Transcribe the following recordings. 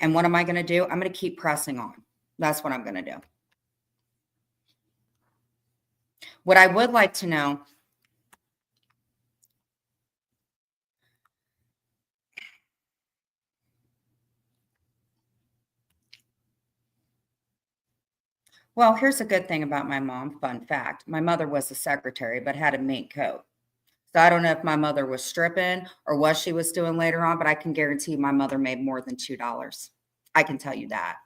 And what am I going to do? I'm going to keep pressing on. That's what I'm going to do. What I would like to know, well, here's a good thing about my mom. Fun fact. My mother was a secretary, but had a mink coat. So I don't know if my mother was stripping or what she was doing later on, but I can guarantee my mother made more than $2. I can tell you that.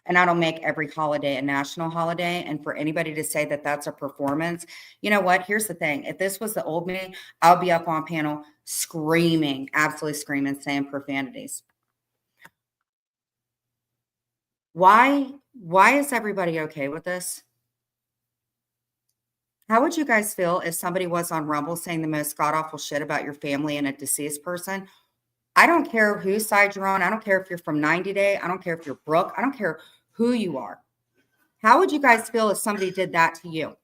And I don't make every holiday a national holiday. And for anybody to say that that's a performance, you know what? Here's the thing. If this was the old me, I'll be up on panel screaming, absolutely screaming, saying profanities. Why is everybody okay with this? How would you guys feel if somebody was on Rumble saying the most god awful shit about your family and a deceased person? I don't care whose side you're on. I don't care if you're from 90 Day. I don't care if you're Brooke. I don't care who you are. How would you guys feel if somebody did that to you?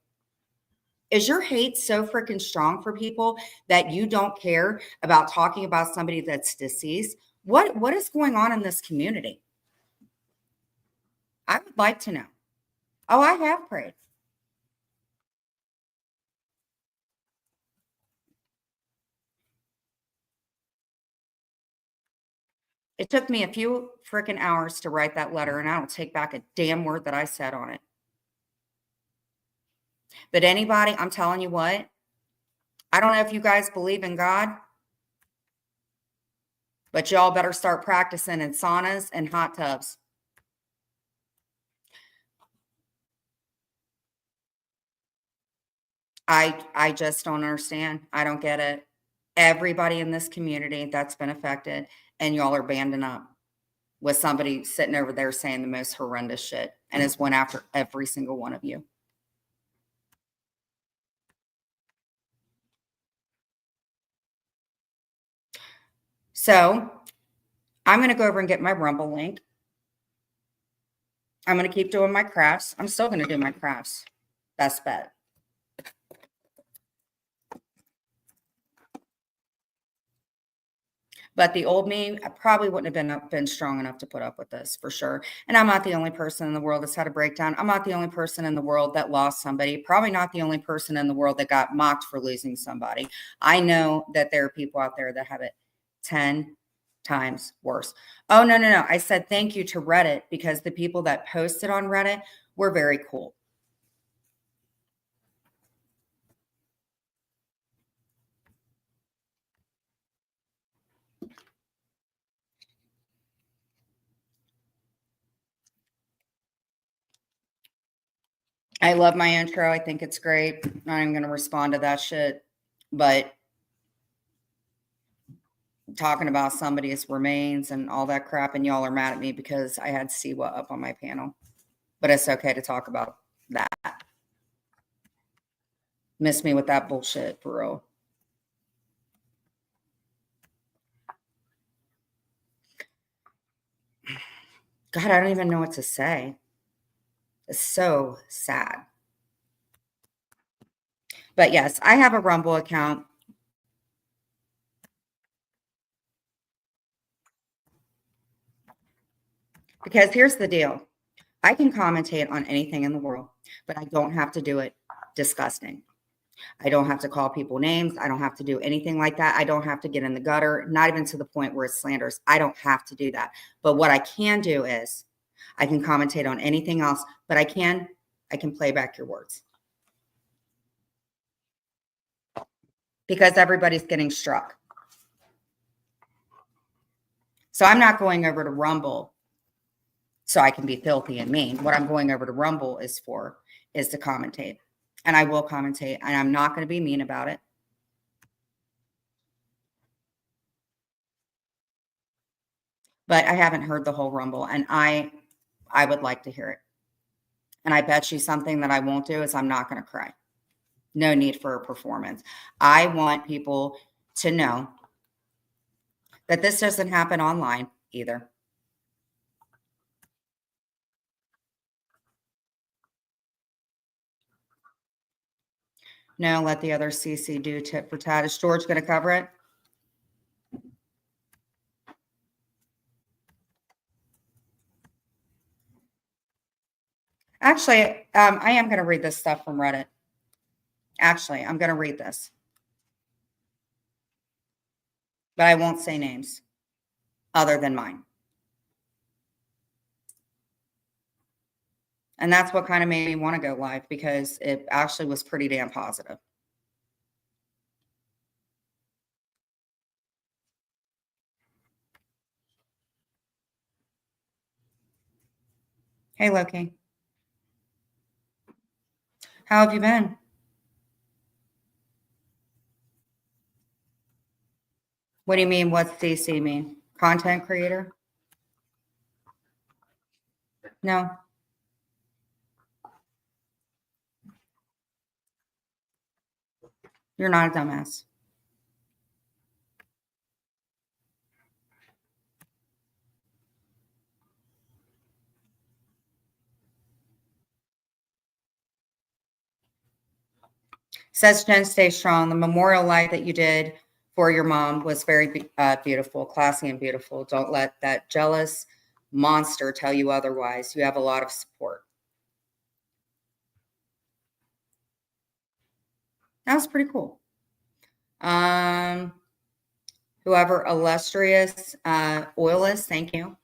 Is your hate so freaking strong for people that you don't care about talking about somebody that's deceased? What is going on in this community? I would like to know. Oh, I have prayed. It took me a few freaking hours to write that letter, and I don't take back a damn word that I said on it. But anybody, I'm telling you what, I don't know if you guys believe in God, but y'all better start practicing in saunas and hot tubs. I just don't understand. I don't get it. Everybody in this community that's been affected, and y'all are banding up with somebody sitting over there saying the most horrendous shit and has went after every single one of you. So I'm going to go over and get my Rumble link. I'm going to keep doing my crafts. I'm still going to do my crafts. Best bet. But the old me, I probably wouldn't have been strong enough to put up with this for sure. And I'm not the only person in the world that's had a breakdown. I'm not the only person in the world that lost somebody. Probably not the only person in the world that got mocked for losing somebody. I know that there are people out there that have it 10 times worse. Oh, no. I said thank you to Reddit because the people that posted on Reddit were very cool. I love my intro. I think it's great. I'm going to respond to that shit. But talking about somebody's remains and all that crap, and y'all are mad at me because I had Siwa up on my panel. But it's okay to talk about that. Miss me with that bullshit, for real. God, I don't even know what to say. It's so sad. But yes, I have a Rumble account. Because here's the deal. I can commentate on anything in the world, but I don't have to do it disgusting. I don't have to call people names. I don't have to do anything like that. I don't have to get in the gutter, not even to the point where it's slanders. I don't have to do that. But what I can do is I can commentate on anything else, but I can play back your words. Because everybody's getting struck. So I'm not going over to Rumble so I can be filthy and mean. What I'm going over to Rumble is to commentate. And I will commentate, and I'm not going to be mean about it. But I haven't heard the whole Rumble, and I would like to hear it. And I bet you something that I won't do is I'm not going to cry. No need for a performance. I want people to know that this doesn't happen online either. No, let the other CC do tit for tat. Is George going to cover it? Actually, I am going to read this stuff from Reddit. Actually, I'm going to read this, but I won't say names other than mine. And that's what kind of made me want to go live, because it actually was pretty damn positive. Hey, Loki. How have you been? What do you mean? What's DC mean? Content creator? No. You're not a dumbass. Says Jen, stay strong. The memorial light that you did for your mom was very beautiful, classy and beautiful. Don't let that jealous monster tell you otherwise. You have a lot of support. That was pretty cool. Whoever illustrious oil is, thank you.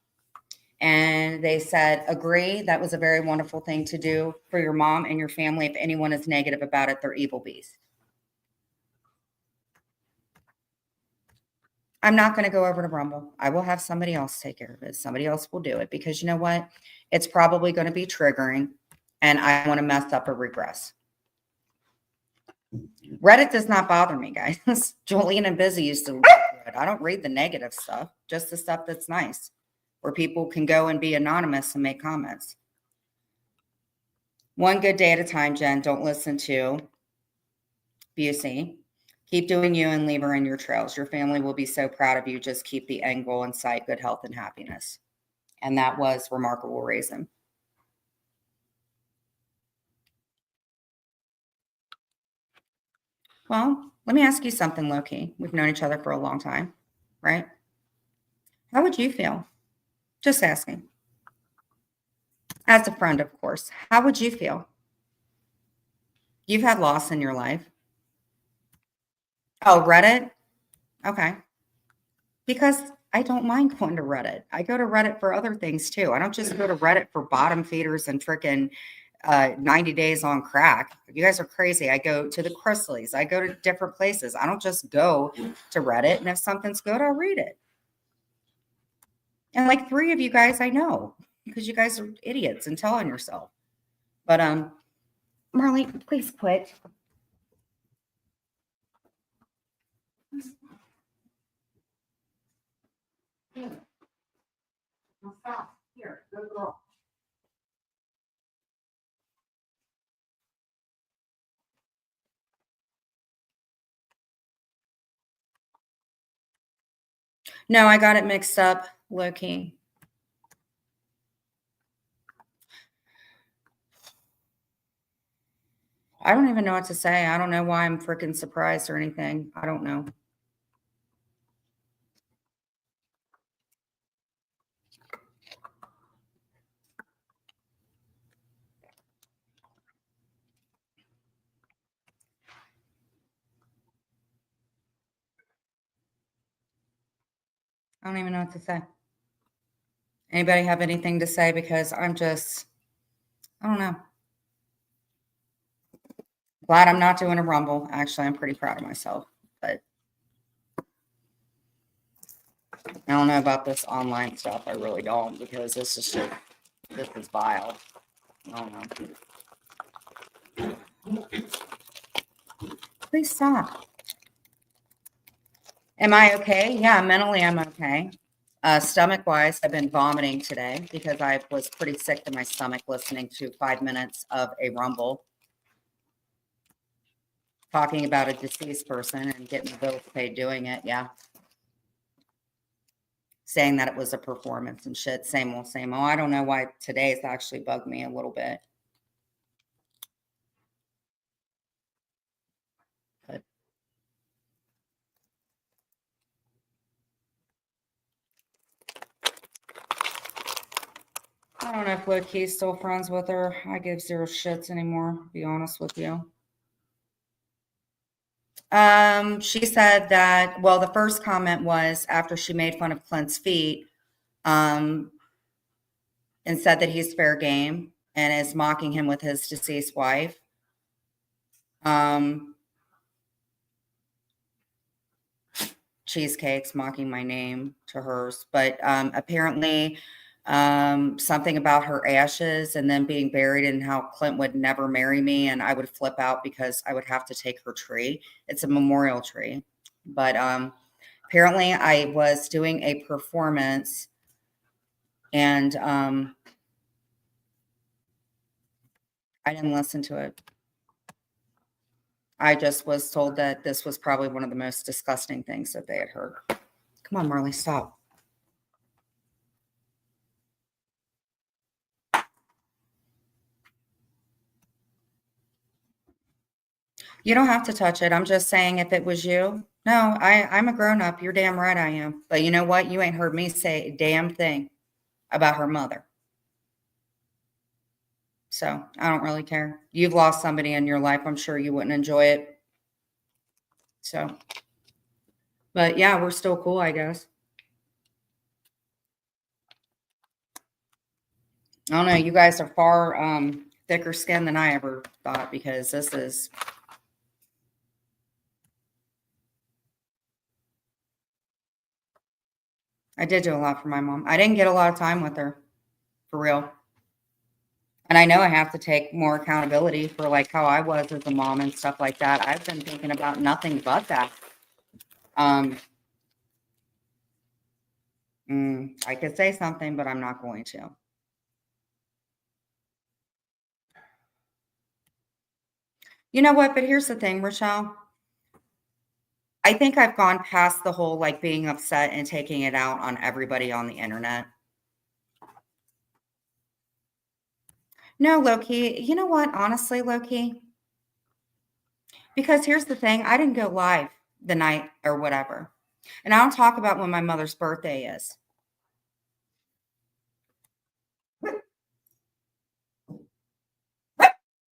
And they said, agree, that was a very wonderful thing to do for your mom and your family. If anyone is negative about it, they're evil beasts. I'm not going to go over to Rumble. I will have somebody else take care of it. Somebody else will do it, because you know what? It's probably going to be triggering, and I want to mess up or regress. Reddit does not bother me, guys. Julian and Busy used to read it. I don't read the negative stuff, just the stuff that's nice, where people can go and be anonymous and make comments. One good day at a time, Jen. Don't listen to Busey. Keep doing you and leave her in your trails. Your family will be so proud of you. Just keep the end goal in sight, good health and happiness. And that was Remarkable Raisin. Well, let me ask you something, Loki. We've known each other for a long time, right? How would you feel? Just asking. As a friend, of course. How would you feel? You've had loss in your life. Oh, Reddit? Okay. Because I don't mind going to Reddit. I go to Reddit for other things too. I don't just go to Reddit for bottom feeders and freaking 90 days on crack. You guys are crazy. I go to the Chrisleys. I go to different places. I don't just go to Reddit. And if something's good, I'll read it. And like 3 of you guys I know, because you guys are idiots and telling yourself. But Marley, please quit. Stop. Here, go girl. No, I got it mixed up, Loki. I don't even know what to say. I don't know why I'm freaking surprised or anything. I don't know. I don't even know what to say. Anybody have anything to say? Because I don't know. Glad I'm not doing a Rumble. Actually, I'm pretty proud of myself. But I don't know about this online stuff. I really don't, because this is vile. I don't know. Please stop. Am I okay? Yeah, mentally I'm okay. Stomach wise, I've been vomiting today because I was pretty sick to my stomach listening to 5 minutes of a Rumble talking about a deceased person and getting the bills paid doing it. Yeah. Saying that it was a performance and shit. Same old, same old. I don't know why today's actually bugged me a little bit. But all don't know if Loki's still friends with her. I give zero shits anymore, to be honest with you. She said that, well, the first comment was after she made fun of Clint's feet, and said that he's fair game and is mocking him with his deceased wife. Cheesecake's mocking my name to hers, but apparently something about her ashes and then being buried and how Clint would never marry me and I would flip out because I would have to take her tree. It's a memorial tree. But apparently I was doing a performance and I didn't listen to it. I just was told that this was probably one of the most disgusting things that they had heard. Come on, Marley, stop. You don't have to touch it. I'm just saying if it was you. No, I'm a grown up. You're damn right I am. But you know what? You ain't heard me say a damn thing about her mother. So I don't really care. You've lost somebody in your life. I'm sure you wouldn't enjoy it. So, but yeah, we're still cool, I guess. I don't know. You guys are far thicker skinned than I ever thought because this is. I did do a lot for my mom. I didn't get a lot of time with her, for real. And I know I have to take more accountability for like how I was as a mom and stuff like that. I've been thinking about nothing but that. I could say something, but I'm not going to. You know what? But here's the thing, Rochelle. I think I've gone past the whole like being upset and taking it out on everybody on the internet. No, Loki. You know what? Honestly, Loki. Because here's the thing, I didn't go live the night or whatever. And I don't talk about when my mother's birthday is.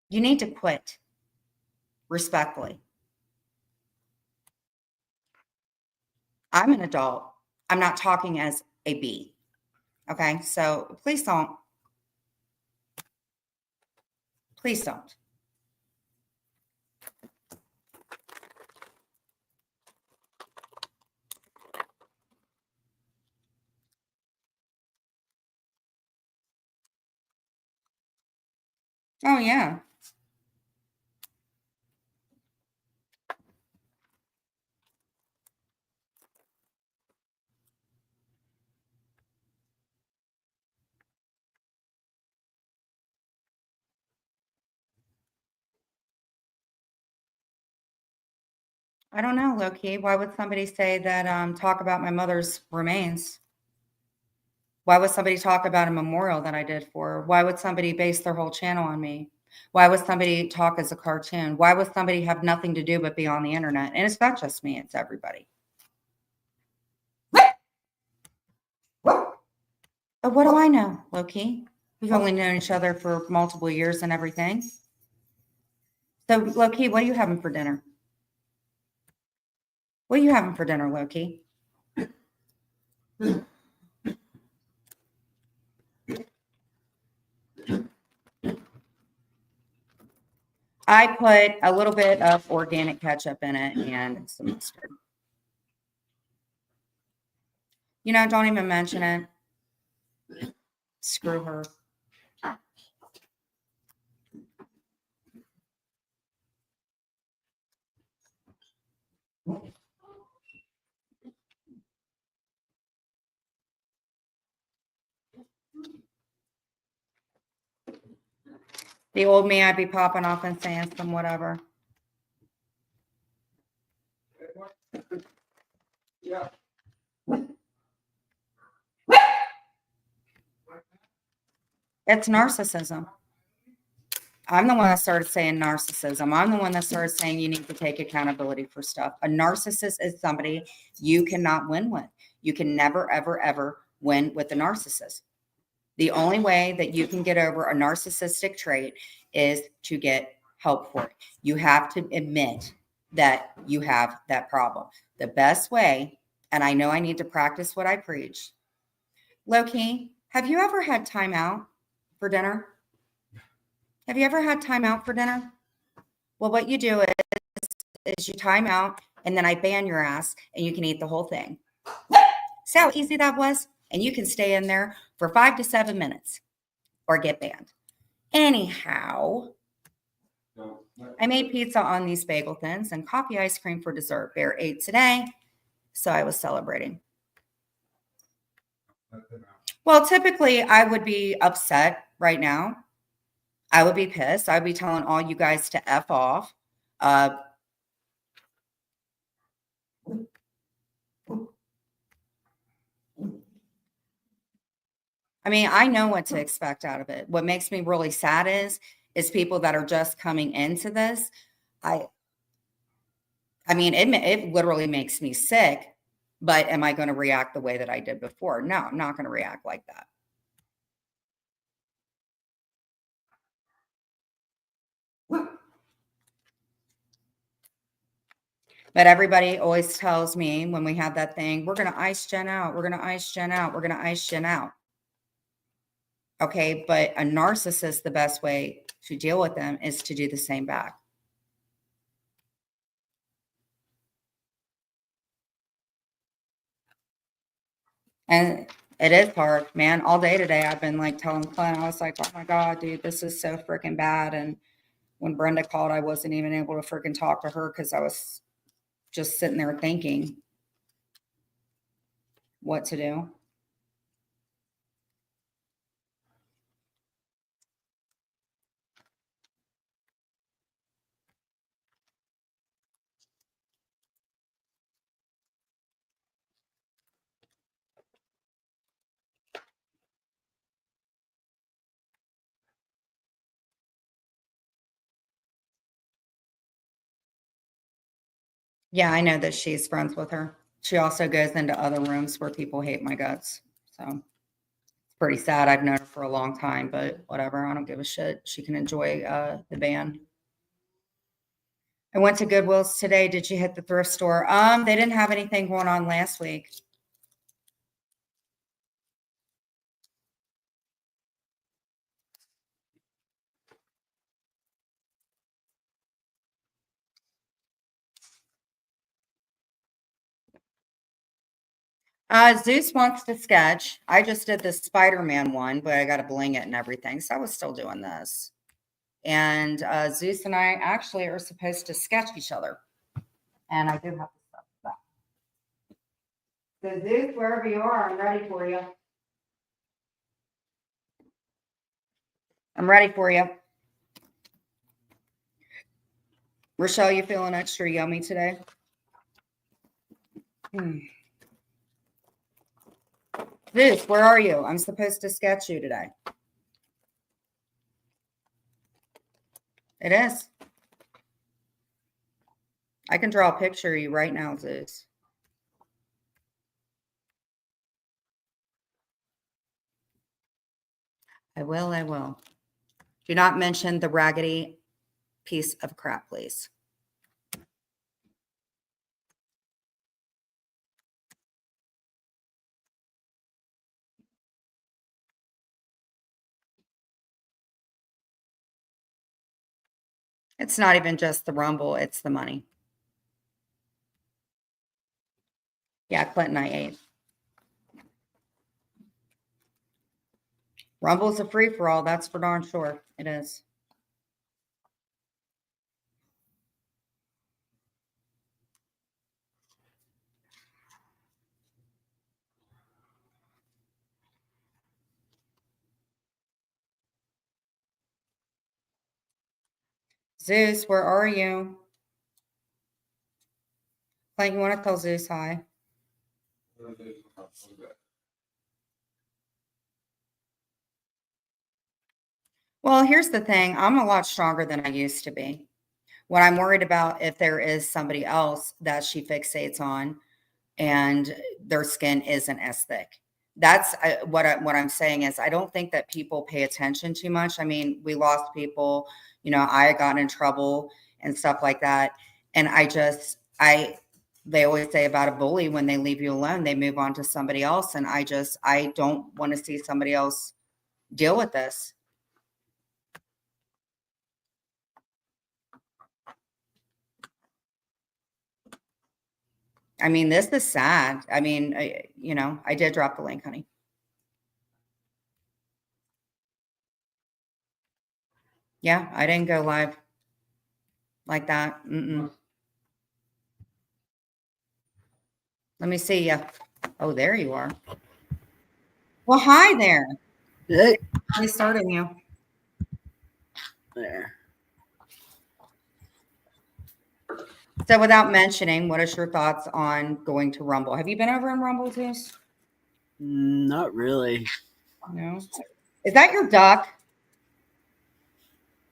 You need to quit. Respectfully. I'm an adult. I'm not talking as a B. Okay? So please don't. Please don't. Oh, yeah. I don't know, Loki. Why would somebody say that talk about my mother's remains? Why would somebody talk about a memorial that I did for her? Why would somebody base their whole channel on me? Why would somebody talk as a cartoon? Why would somebody have nothing to do but be on the internet? And it's not just me, it's everybody. But what do I know, Loki? We've only known each other for multiple years and everything. So, Loki, what are you having for dinner? What are you having for dinner, Loki? I put a little bit of organic ketchup in it and some mustard. You know, don't even mention it. Screw her. The old me, I'd be popping off and saying some whatever. Yeah. It's narcissism. I'm the one that started saying narcissism. I'm the one that started saying you need to take accountability for stuff. A narcissist is somebody you cannot win with. You can never, ever, ever win with a narcissist. The only way that you can get over a narcissistic trait is to get help for it. You have to admit that you have that problem. The best way, and I know I need to practice what I preach. Low-key, have you ever had time out for dinner? Have you ever had time out for dinner? Well, what you do is you time out and then I ban your ass and you can eat the whole thing. See how easy that was? And you can stay in there for 5 to 7 minutes or get banned. Anyhow, I made pizza on these bagel thins and coffee ice cream for dessert. Bear ate today, so I was celebrating. Well, typically I would be upset right now. I would be pissed. I'd be telling all you guys to F off. I mean, I know what to expect out of it. What makes me really sad is people that are just coming into this. I mean, it literally makes me sick, but am I going to react the way that I did before? No, I'm not going to react like that. But everybody always tells me when we have that thing, we're going to ice Jen out. We're going to ice Jen out. We're going to ice Jen out. Okay. But a narcissist, the best way to deal with them is to do the same back. And it is hard, man. All day today, I've been like telling Clint, I was like, oh my God, dude, this is so freaking bad. And when Brenda called, I wasn't even able to freaking talk to her because I was just sitting there thinking what to do. Yeah, I know that she's friends with her. She also goes into other rooms where people hate my guts. So it's pretty sad. I've known her for a long time, but whatever. I don't give a shit. She can enjoy the band. I went to Goodwill's today. Did you hit the thrift store? They didn't have anything going on last week. Zeus wants to sketch. I just did the Spider-Man one, but I got to bling it and everything. So I was still doing this. And Zeus and I actually are supposed to sketch each other. And I do have to stop that. So Zeus, wherever you are, I'm ready for you. I'm ready for you. Rochelle, you feeling extra yummy today? Zeus, where are you? I'm supposed to sketch you today. It is. I can draw a picture of you right now, Zeus. I will, I will. Do not mention the raggedy piece of crap, please. It's not even just the Rumble, it's the money. Yeah, Clinton, I ate. Rumble's a free-for-all, that's for darn sure. It is. Zeus, where are you? Clint, you want to tell Zeus hi? Well, here's the thing. I'm a lot stronger than I used to be. What I'm worried about if there is somebody else that she fixates on and their skin isn't as thick. That's what I'm saying is I don't think that people pay attention too much. I mean, we lost people, I got in trouble and stuff like that. And they always say about a bully, when they leave you alone, they move on to somebody else. And I don't want to see somebody else deal with this. I mean, this is sad. I mean, I did drop the link, honey. Yeah, I didn't go live like that. Let me see you. Oh, there you are. Well, hi there. Hey. I started you. There. So without mentioning, what is your thoughts on going to Rumble? Have you been over in Rumble, Zeus? Not really. No. Is that your duck?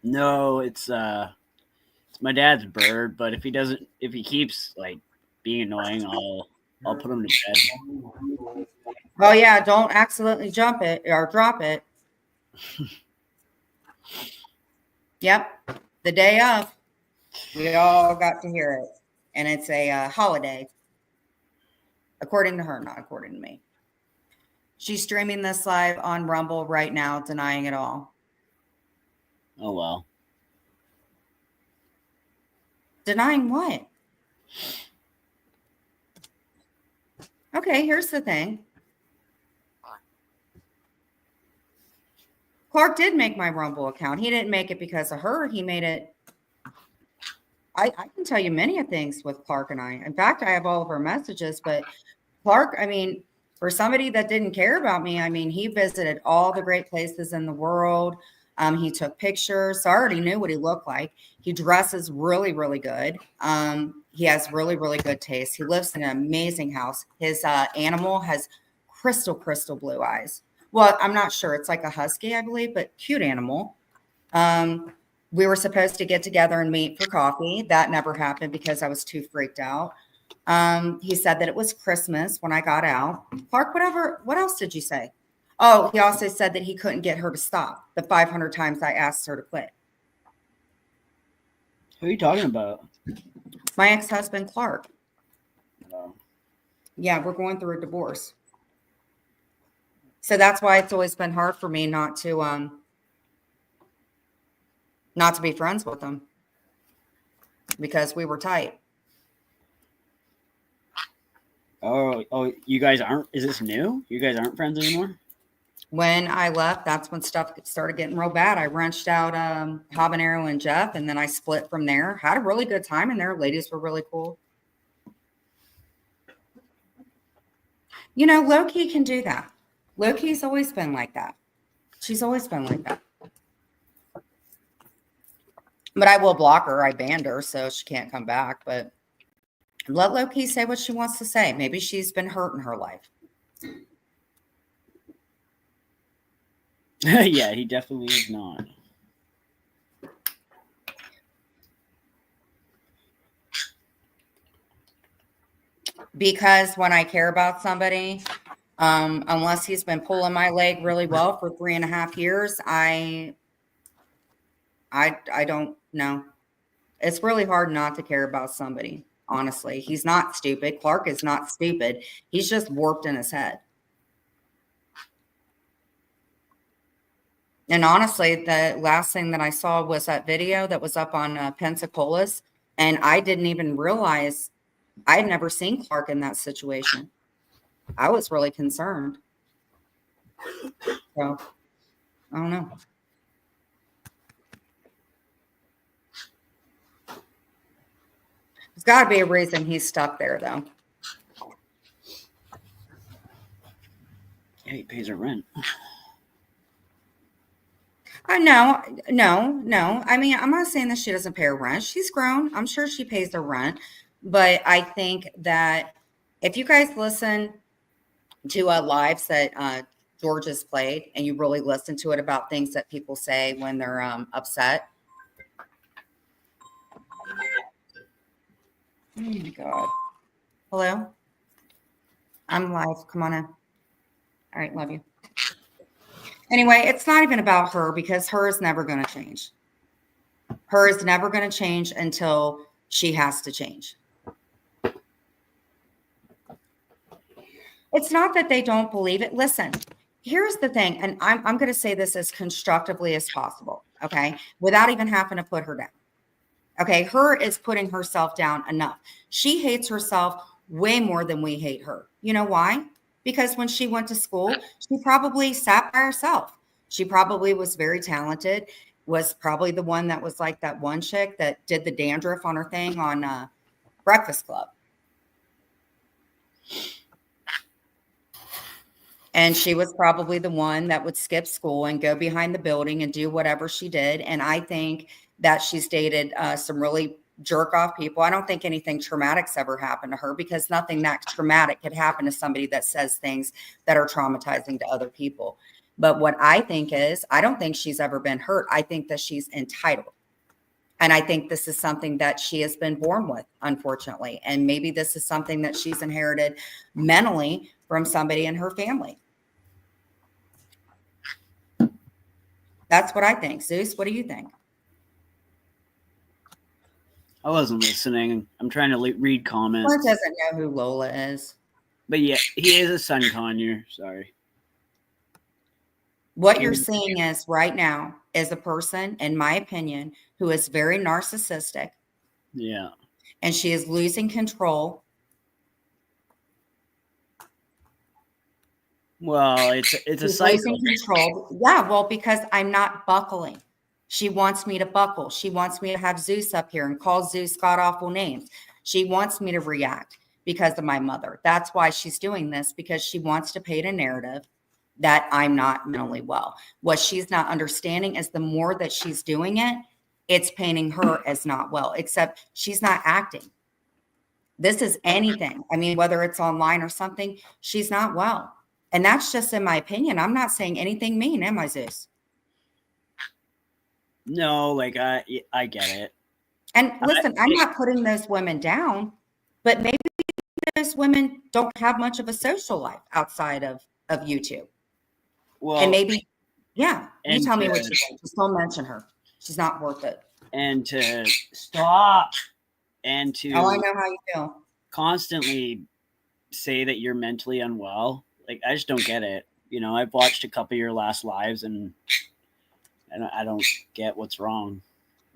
No, it's my dad's bird, but if he keeps like being annoying, I'll put him to bed. Oh yeah, don't accidentally jump it or drop it. Yep. The day of, we all got to hear it. And it's a holiday. According to her, not according to me. She's streaming this live on Rumble right now, denying it all. Oh, well. Denying what? Okay, here's the thing. Clark did make my Rumble account. He didn't make it because of her. He made it. I can tell you many of things with Clark and I. In fact, I have all of our messages, but Clark, I mean, for somebody that didn't care about me, I mean, he visited all the great places in the world. He took pictures. So I already knew what he looked like. He dresses really, really good. He has really, really good taste. He lives in an amazing house. His animal has crystal blue eyes. Well, I'm not sure. It's like a husky, I believe, but cute animal. We were supposed to get together and meet for coffee. That never happened because I was too freaked out. He said that it was Christmas when I got out. Clark, what else did you say? Oh, he also said that he couldn't get her to stop the 500 times I asked her to quit. Who are you talking about? My ex-husband, Clark. Oh. Yeah, we're going through a divorce. So that's why it's always been hard for me not to be friends with him, because we were tight. Oh, you guys aren't, is this new? You guys aren't friends anymore? When I left, that's when stuff started getting real bad. I wrenched out Habanero and Jeff, and then I split from there. Had a really good time in there. Ladies were really cool. Loki can do that. Loki's always been like that. She's always been like that. But I will block her. I banned her, so she can't come back. But let Loki say what she wants to say. Maybe she's been hurt in her life. Yeah, he definitely is not. Because when I care about somebody, unless he's been pulling my leg really well for 3.5 years, I don't know. It's really hard not to care about somebody. Honestly, he's not stupid. Clark is not stupid. He's just warped in his head. And honestly, the last thing that I saw was that video that was up on Pensacola's, and I didn't even realize I had never seen Clark in that situation. I was really concerned. So, I don't know. There's got to be a reason he's stuck there, though. Yeah, he pays her rent. No. I mean, I'm not saying that she doesn't pay her rent. She's grown. I'm sure she pays her rent. But I think that if you guys listen to lives that George has played, and you really listen to it about things that people say when they're upset. Oh my God. Hello? I'm live. Come on in. All right. Love you. Anyway, it's not even about her because her is never going to change. Her is never going to change until she has to change. It's not that they don't believe it. Listen, here's the thing, and I'm going to say this as constructively as possible, okay, without even having to put her down. Okay, her is putting herself down enough. She hates herself way more than we hate her. You know why? Because when she went to school, she probably sat by herself. She probably was very talented, was probably the one that was like that one chick that did the dandruff on her thing on Breakfast Club. And she was probably the one that would skip school and go behind the building and do whatever she did. And I think that she's dated some really jerk off people. I don't think anything traumatic's ever happened to her because nothing that traumatic could happen to somebody that says things that are traumatizing to other people. But what I think is, I don't think she's ever been hurt. I think that she's entitled. And I think this is something that she has been born with, unfortunately. And maybe this is something that she's inherited mentally from somebody in her family. That's what I think. Zeus, what do you think? I wasn't listening. I'm trying to read comments. Clint doesn't know who Lola is. But yeah, he is a Sun Conyer. Sorry. What you're seeing is right now is a person, in my opinion, who is very narcissistic. Yeah. And she is losing control. Well, it's a cycle. Losing control. Yeah, well, because I'm not buckling. She wants me to buckle. She wants me to have Zeus up here and call Zeus god awful names. She wants me to react because of my mother. That's why she's doing this, because she wants to paint a narrative that I'm not mentally well. What she's not understanding is the more that she's doing it, it's painting her as not well, except she's not acting. This is anything. I mean, whether it's online or something, she's not well. And that's just in my opinion. I'm not saying anything mean, am I, Zeus? No, like I get it. And listen, I'm not putting those women down, but maybe those women don't have much of a social life outside of YouTube. Well, and maybe, yeah, you and tell me what you think. Just don't mention her. She's not worth it. And to stop and to Oh, I know how you feel. Constantly say that you're mentally unwell. Like, I just don't get it. You know, I've watched a couple of your last lives and I don't get what's wrong.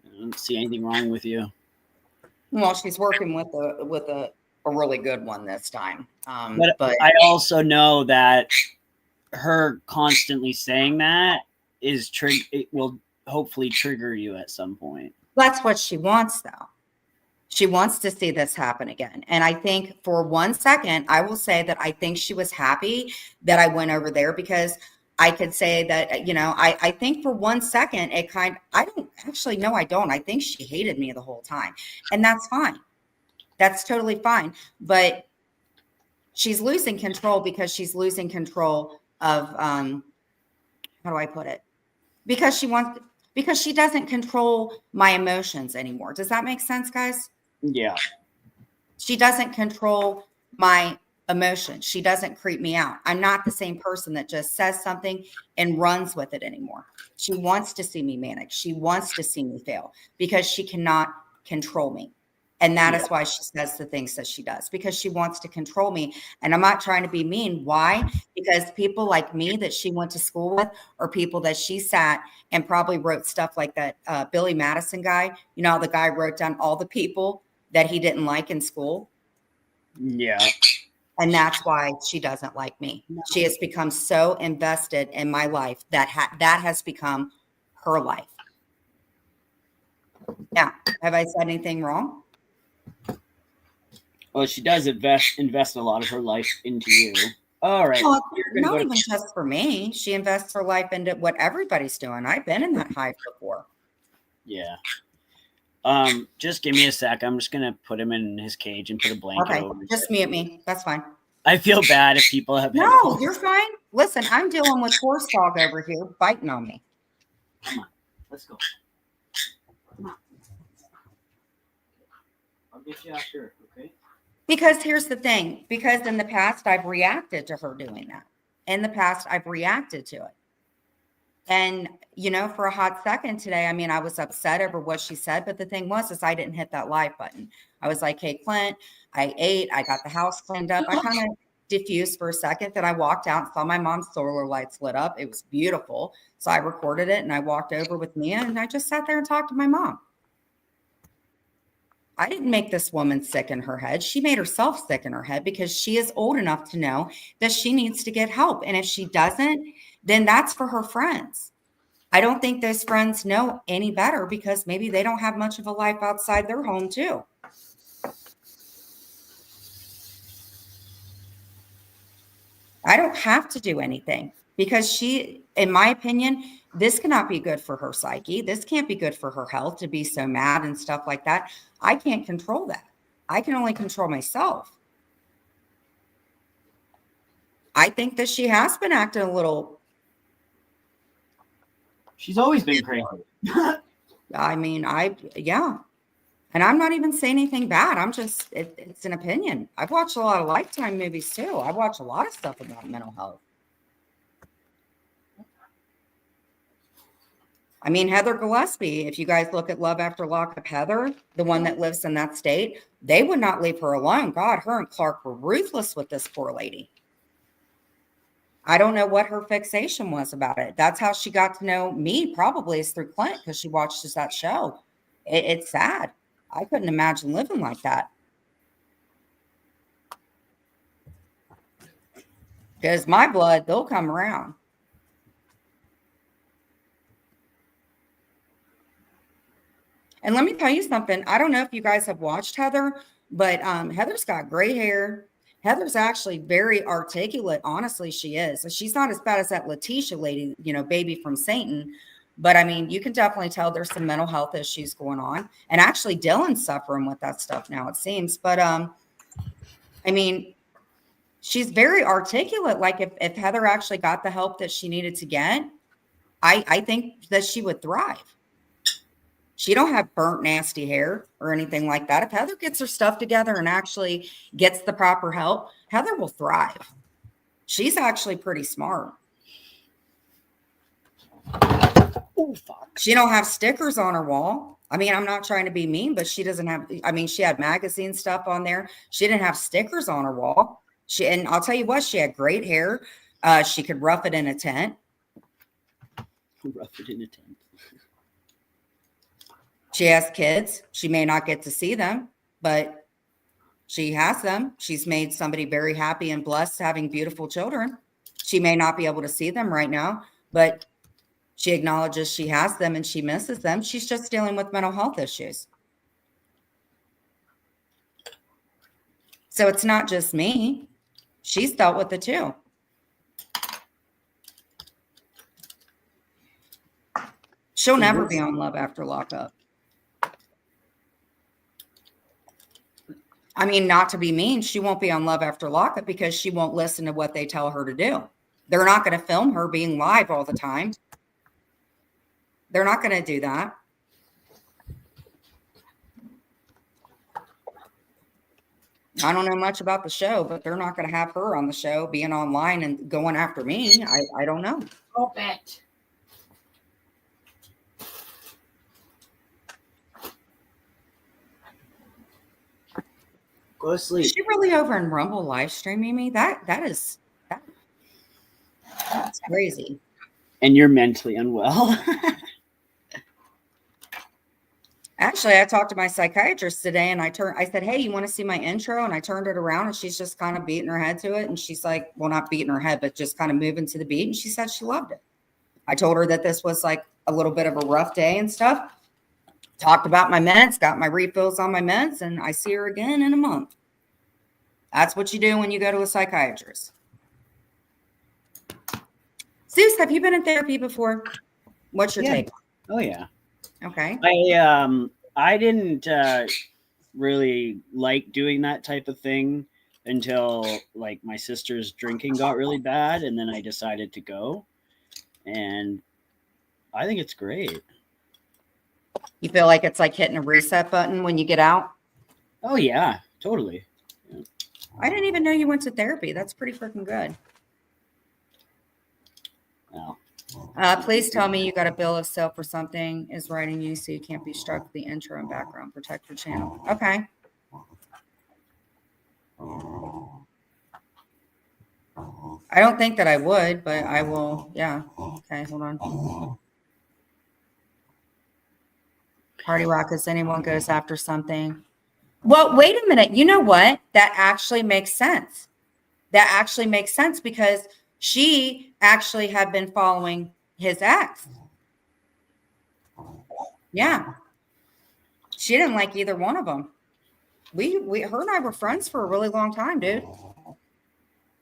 I don't see anything wrong with you. Well, she's working with a really good one this time. But I also know that her constantly saying that it will hopefully trigger you at some point. That's what she wants, though. She wants to see this happen again. And I think for 1 second, I will say that I think she was happy that I went over there, because I could say that, you know, I think for 1 second, I don't actually, no, I don't. I think she hated me the whole time. And that's fine. That's totally fine. But she's losing control because she's losing control of, how do I put it? Because she doesn't control my emotions anymore. Does that make sense, guys? Yeah. She doesn't control my emotions. She doesn't creep me out. I'm not the same person that just says something and runs with it anymore. She wants to see me manic. She wants to see me fail because she cannot control me. And that is why she says the things that she does, because she wants to control me. And I'm not trying to be mean. Why? Because people like me that she went to school with, or people that she sat and probably wrote stuff like that Billy Madison guy, you know, the guy wrote down all the people that he didn't like in school. Yeah. And that's why she doesn't like me. She has become so invested in my life that that has become her life. Now, have I said anything wrong? Well, she does invest a lot of her life into you. All right. Well, not even just for me. She invests her life into what everybody's doing. I've been in that hive before. Yeah. Just give me a sec. I'm just gonna put him in his cage and put a blanket over. Just mute me. That's fine. I feel bad if people have. No, you're fine. Listen, I'm dealing with horse dog over here biting on me. Come on, let's go. Come on. I'll get you after, okay? Because here's the thing. Because in the past, I've reacted to her doing that. in the past, I've reacted to it. And, you know, for a hot second today, I mean, I was upset over what she said, but the thing was, is I didn't hit that live button. I was like, hey, Clint, I ate, I got the house cleaned up. I kind of diffused for a second. Then I walked out and saw my mom's solar lights lit up. It was beautiful. So I recorded it and I walked over with Mia and I just sat there and talked to my mom. I didn't make this woman sick in her head. She made herself sick in her head because she is old enough to know that she needs to get help. And if she doesn't, then that's for her friends. I don't think those friends know any better because maybe they don't have much of a life outside their home too. I don't have to do anything because she, in my opinion, this cannot be good for her psyche. This can't be good for her health to be so mad and stuff like that. I can't control that. I can only control myself. I think that she has been acting a little. She's always been crazy. I mean, yeah. And I'm not even saying anything bad. I'm just, it's an opinion. I've watched a lot of Lifetime movies too. I watch a lot of stuff about mental health. I mean, Heather Gillespie, if you guys look at Love After Lockup, Heather, the one that lives in that state, they would not leave her alone. God, her and Clark were ruthless with this poor lady. I don't know what her fixation was about it. That's how she got to know me, probably is through Clint, because she watches that show. It's sad. I couldn't imagine living like that. Because my blood, they'll come around. And let me tell you something. I don't know if you guys have watched Heather, but Heather's got gray hair. Heather's actually very articulate. Honestly, she is. She's not as bad as that Letitia lady, you know, baby from Satan. But I mean, you can definitely tell there's some mental health issues going on. And actually, Dylan's suffering with that stuff now, it seems. But I mean, she's very articulate. Like if Heather actually got the help that she needed to get, I think that she would thrive. She don't have burnt, nasty hair or anything like that. If Heather gets her stuff together and actually gets the proper help, Heather will thrive. She's actually pretty smart. Oh, fuck. She don't have stickers on her wall. I mean, I'm not trying to be mean, but she doesn't have, I mean, she had magazine stuff on there. She didn't have stickers on her wall. And I'll tell you what, she had great hair. She could rough it in a tent. Rough it in a tent. She has kids. She may not get to see them, but she has them. She's made somebody very happy and blessed having beautiful children. She may not be able to see them right now, but she acknowledges she has them and she misses them. She's just dealing with mental health issues. So it's not just me. She's dealt with it too. She'll never be on Love After Lockup. I mean, not to be mean, she won't be on Love After Lockup because she won't listen to what they tell her to do. They're not going to film her being live all the time. They're not going to do that. I don't know much about the show, but they're not going to have her on the show being online and going after me. I don't know. Go bet. Go to sleep. Is she really over in Rumble live streaming me? That's crazy. And you're mentally unwell. Actually, I talked to my psychiatrist today and I said, hey, you want to see my intro? And I turned it around and she's just kind of beating her head to it. And she's like, well, not beating her head, but just kind of moving to the beat. And she said she loved it. I told her that this was like a little bit of a rough day and stuff. Talked about my meds, got my refills on my meds, and I see her again in a month. That's what you do when you go to a psychiatrist. Zeus, have you been in therapy before? What's your take? Oh, yeah. Okay. I didn't really like doing that type of thing until like my sister's drinking got really bad, and then I decided to go, and I think it's great. You feel like it's like hitting a reset button when you get out? Oh yeah, totally. Yeah. I didn't even know you went to therapy. That's pretty freaking good. No. Please tell me you got a bill of sale for something is writing you so you can't be struck with the intro and background. Protect your channel. Okay. I don't think that I would, but I will. Yeah. Okay. Hold on. Party Rock, as anyone goes after something. Well, wait a minute. You know what? That actually makes sense. That actually makes sense because she actually had been following his ex. Yeah. She didn't like either one of them. Her and I were friends for a really long time, dude.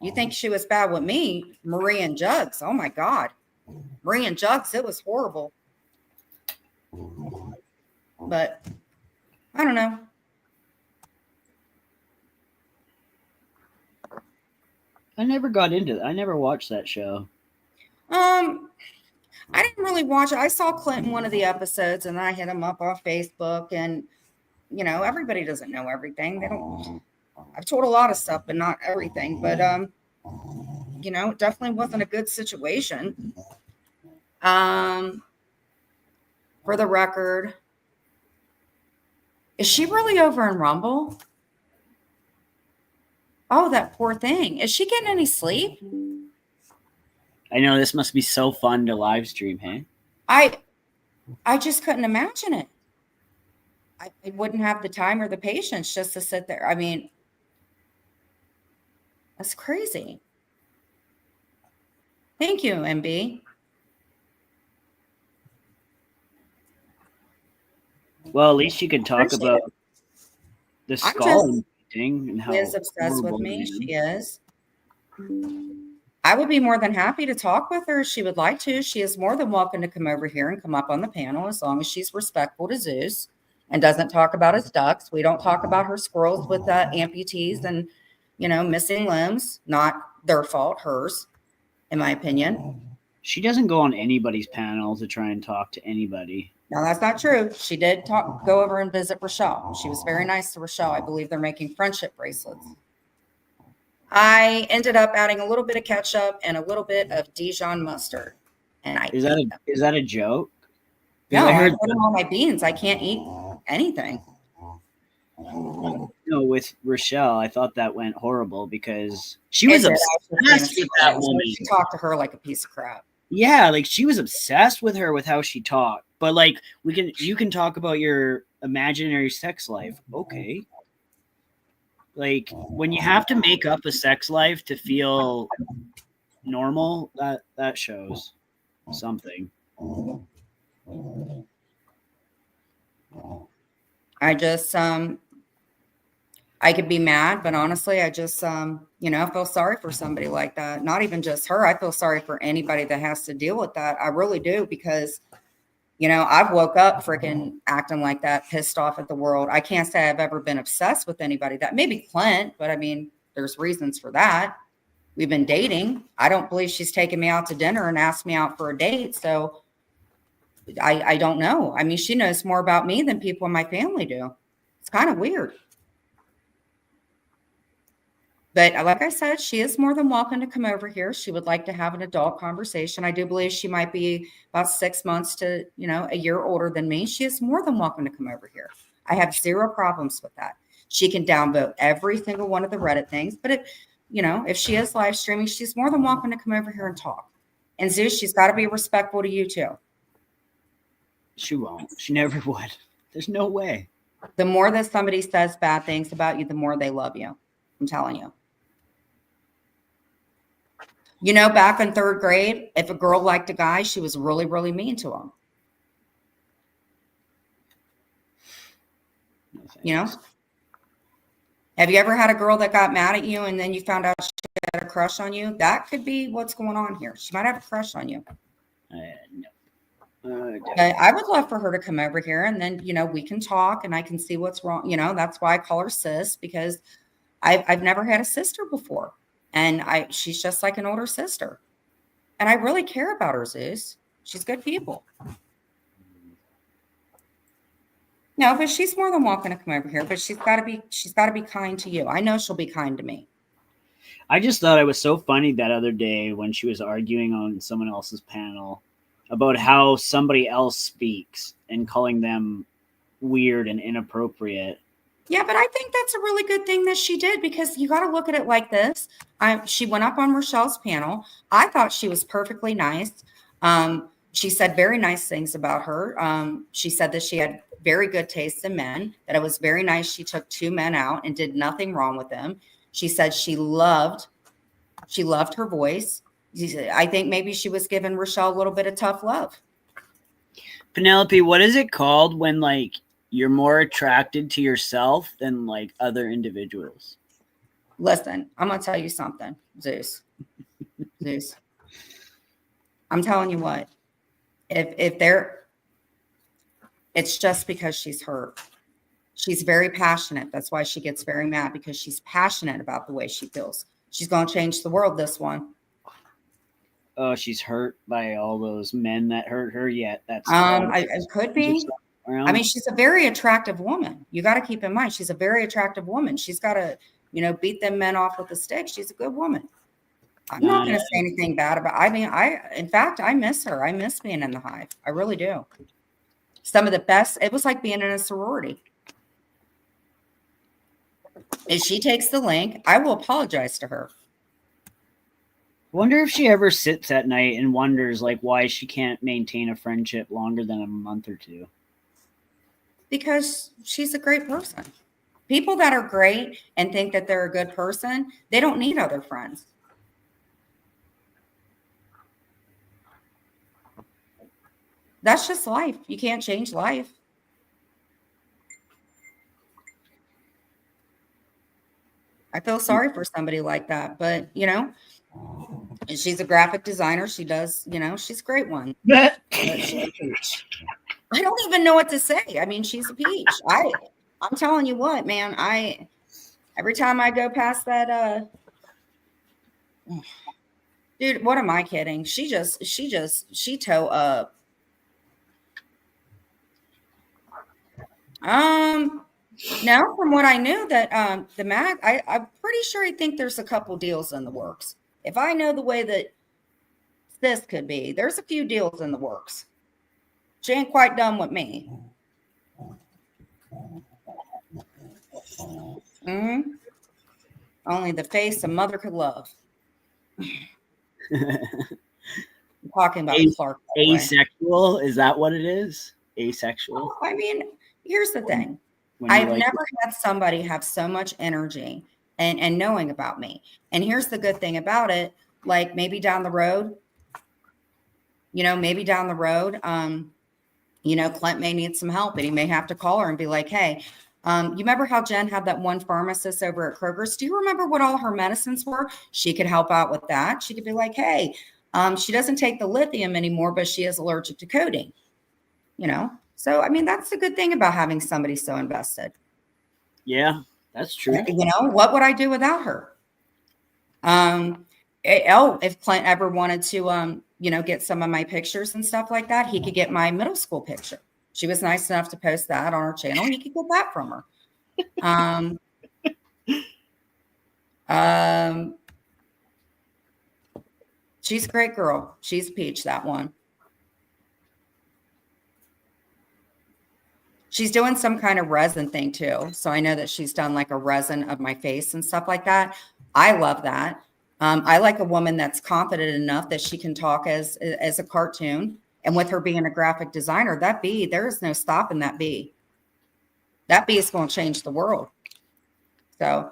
You think she was bad with me, Marie and Jugs? Oh my God. Marie and Jugs, it was horrible. But I don't know. I never got into that. I never watched that show. I didn't really watch it. I saw Clint in one of the episodes and I hit him up on Facebook, and you know, everybody doesn't know everything. They don't. I've told a lot of stuff, but not everything. But you know, it definitely wasn't a good situation. For the record, is she really over in Rumble? Oh, that poor thing. Is she getting any sleep? I know this must be so fun to live stream, hey? I just couldn't imagine it. I wouldn't have the time or the patience just to sit there. I mean, that's crazy. Thank you, MB. Well, at least you can talk Appreciate about it. the I'm skull painting and how She is obsessed with horrible me. it is. She is. I would be more than happy to talk with her if she would like to. She is more than welcome to come over here and come up on the panel as long as she's respectful to Zeus and doesn't talk about his ducks. We don't talk about her squirrels with amputees and, you know, missing limbs. Not their fault, hers, in my opinion. She doesn't go on anybody's panel to try and talk to anybody. No, that's not true. She did go over and visit Rochelle. She was very nice to Rochelle. I believe they're making friendship bracelets. I ended up adding a little bit of ketchup and a little bit of Dijon mustard. And Is that a joke? No, I I heard put in all my beans. I can't eat anything. No, with Rochelle, I thought that went horrible because she was obsessed with that woman. She talked to her like a piece of crap. Yeah, like she was obsessed with her with how she talked. But like you can talk about your imaginary sex life. Okay. Like when you have to make up a sex life to feel normal, that shows something. I just I could be mad, but honestly, I just you know, I feel sorry for somebody like that. Not even just her. I feel sorry for anybody that has to deal with that. I really do, because you know, I've woke up freaking acting like that, pissed off at the world. I can't say I've ever been obsessed with anybody that, maybe Clint, but I mean, there's reasons for that. We've been dating. I don't believe she's taken me out to dinner and asked me out for a date. So I don't know. I mean, she knows more about me than people in my family do. It's kind of weird. But like I said, she is more than welcome to come over here. She would like to have an adult conversation. I do believe she might be about 6 months to, you know, a year older than me. She is more than welcome to come over here. I have zero problems with that. She can downvote every single one of the Reddit things. But if, you know, if she is live streaming, she's more than welcome to come over here and talk. And Zeus, she's got to be respectful to you too. She won't. She never would. There's no way. The more that somebody says bad things about you, the more they love you. I'm telling you. You know, back in 3rd grade, if a girl liked a guy, she was really, really mean to him. No thanks. You know? Have you ever had a girl that got mad at you and then you found out she had a crush on you? That could be what's going on here. She might have a crush on you. No. I would love for her to come over here and then, you know, we can talk and I can see what's wrong. You know, that's why I call her sis, because I've never had a sister before. And she's just like an older sister. And I really care about her, Zeus. She's good people. No, but she's more than welcome to come over here. But she's got to be kind to you. I know she'll be kind to me. I just thought it was so funny that other day when she was arguing on someone else's panel about how somebody else speaks and calling them weird and inappropriate. Yeah, but I think that's a really good thing that she did, because you got to look at it like this. She went up on Rochelle's panel. I thought she was perfectly nice. She said very nice things about her. She said that she had very good taste in men, that it was very nice. She took 2 men out and did nothing wrong with them. She said she loved her voice. I think maybe she was giving Rochelle a little bit of tough love. Penelope, what is it called when like you're more attracted to yourself than like other individuals? Listen, I'm going to tell you something, Zeus. I'm telling you what, it's just because she's hurt. She's very passionate. That's why she gets very mad, because she's passionate about the way she feels. She's going to change the world, this one. Oh, she's hurt by all those men that hurt her yet. That's it could be. I mean, she's a very attractive woman. You got to keep in mind, she's a very attractive woman. She's got to, beat them men off with a stick. She's a good woman. I'm not going to say anything bad about. In fact, I miss her. I miss being in the Hive. I really do. Some of the best. It was like being in a sorority. If she takes the link, I will apologize to her. Wonder if she ever sits at night and wonders like why she can't maintain a friendship longer than a month or two. Because she's a great person. People that are great and think that they're a good person, they don't need other friends. That's just life. You can't change life. I feel sorry for somebody like that, but she's a graphic designer. She does, she's a great one. She's a peach. I don't even know what to say. I mean, she's a peach. I'm telling you what, man, every time I go past that, dude, what am I kidding? She toe up. No, from what I knew that the mag, I'm pretty sure I think there's a couple deals in the works. If I know the way that this could be, there's a few deals in the works. She ain't quite done with me. Only the face a mother could love. I'm talking about Clark. Asexual? Is that what it is? Asexual? I mean, here's the thing. I've never had somebody have so much energy and knowing about me. And here's the good thing about it. Like maybe down the road, Clint may need some help and he may have to call her and be like, hey, you remember how Jen had that one pharmacist over at Kroger's? Do you remember what all her medicines were? She could help out with that. She could be like, hey, she doesn't take the lithium anymore, but she is allergic to codeine, So, I mean, that's the good thing about having somebody so invested. Yeah, that's true. What would I do without her? If Clint ever wanted to, get some of my pictures and stuff like that, he could get my middle school picture. She was nice enough to post that on her channel. He could get that from her. She's a great girl. She's a peach, that one. She's doing some kind of resin thing too. So I know that she's done like a resin of my face and stuff like that. I love that. I like a woman that's confident enough that she can talk as a cartoon. And with her being a graphic designer, that bee, there is no stopping that bee. That bee is going to change the world. So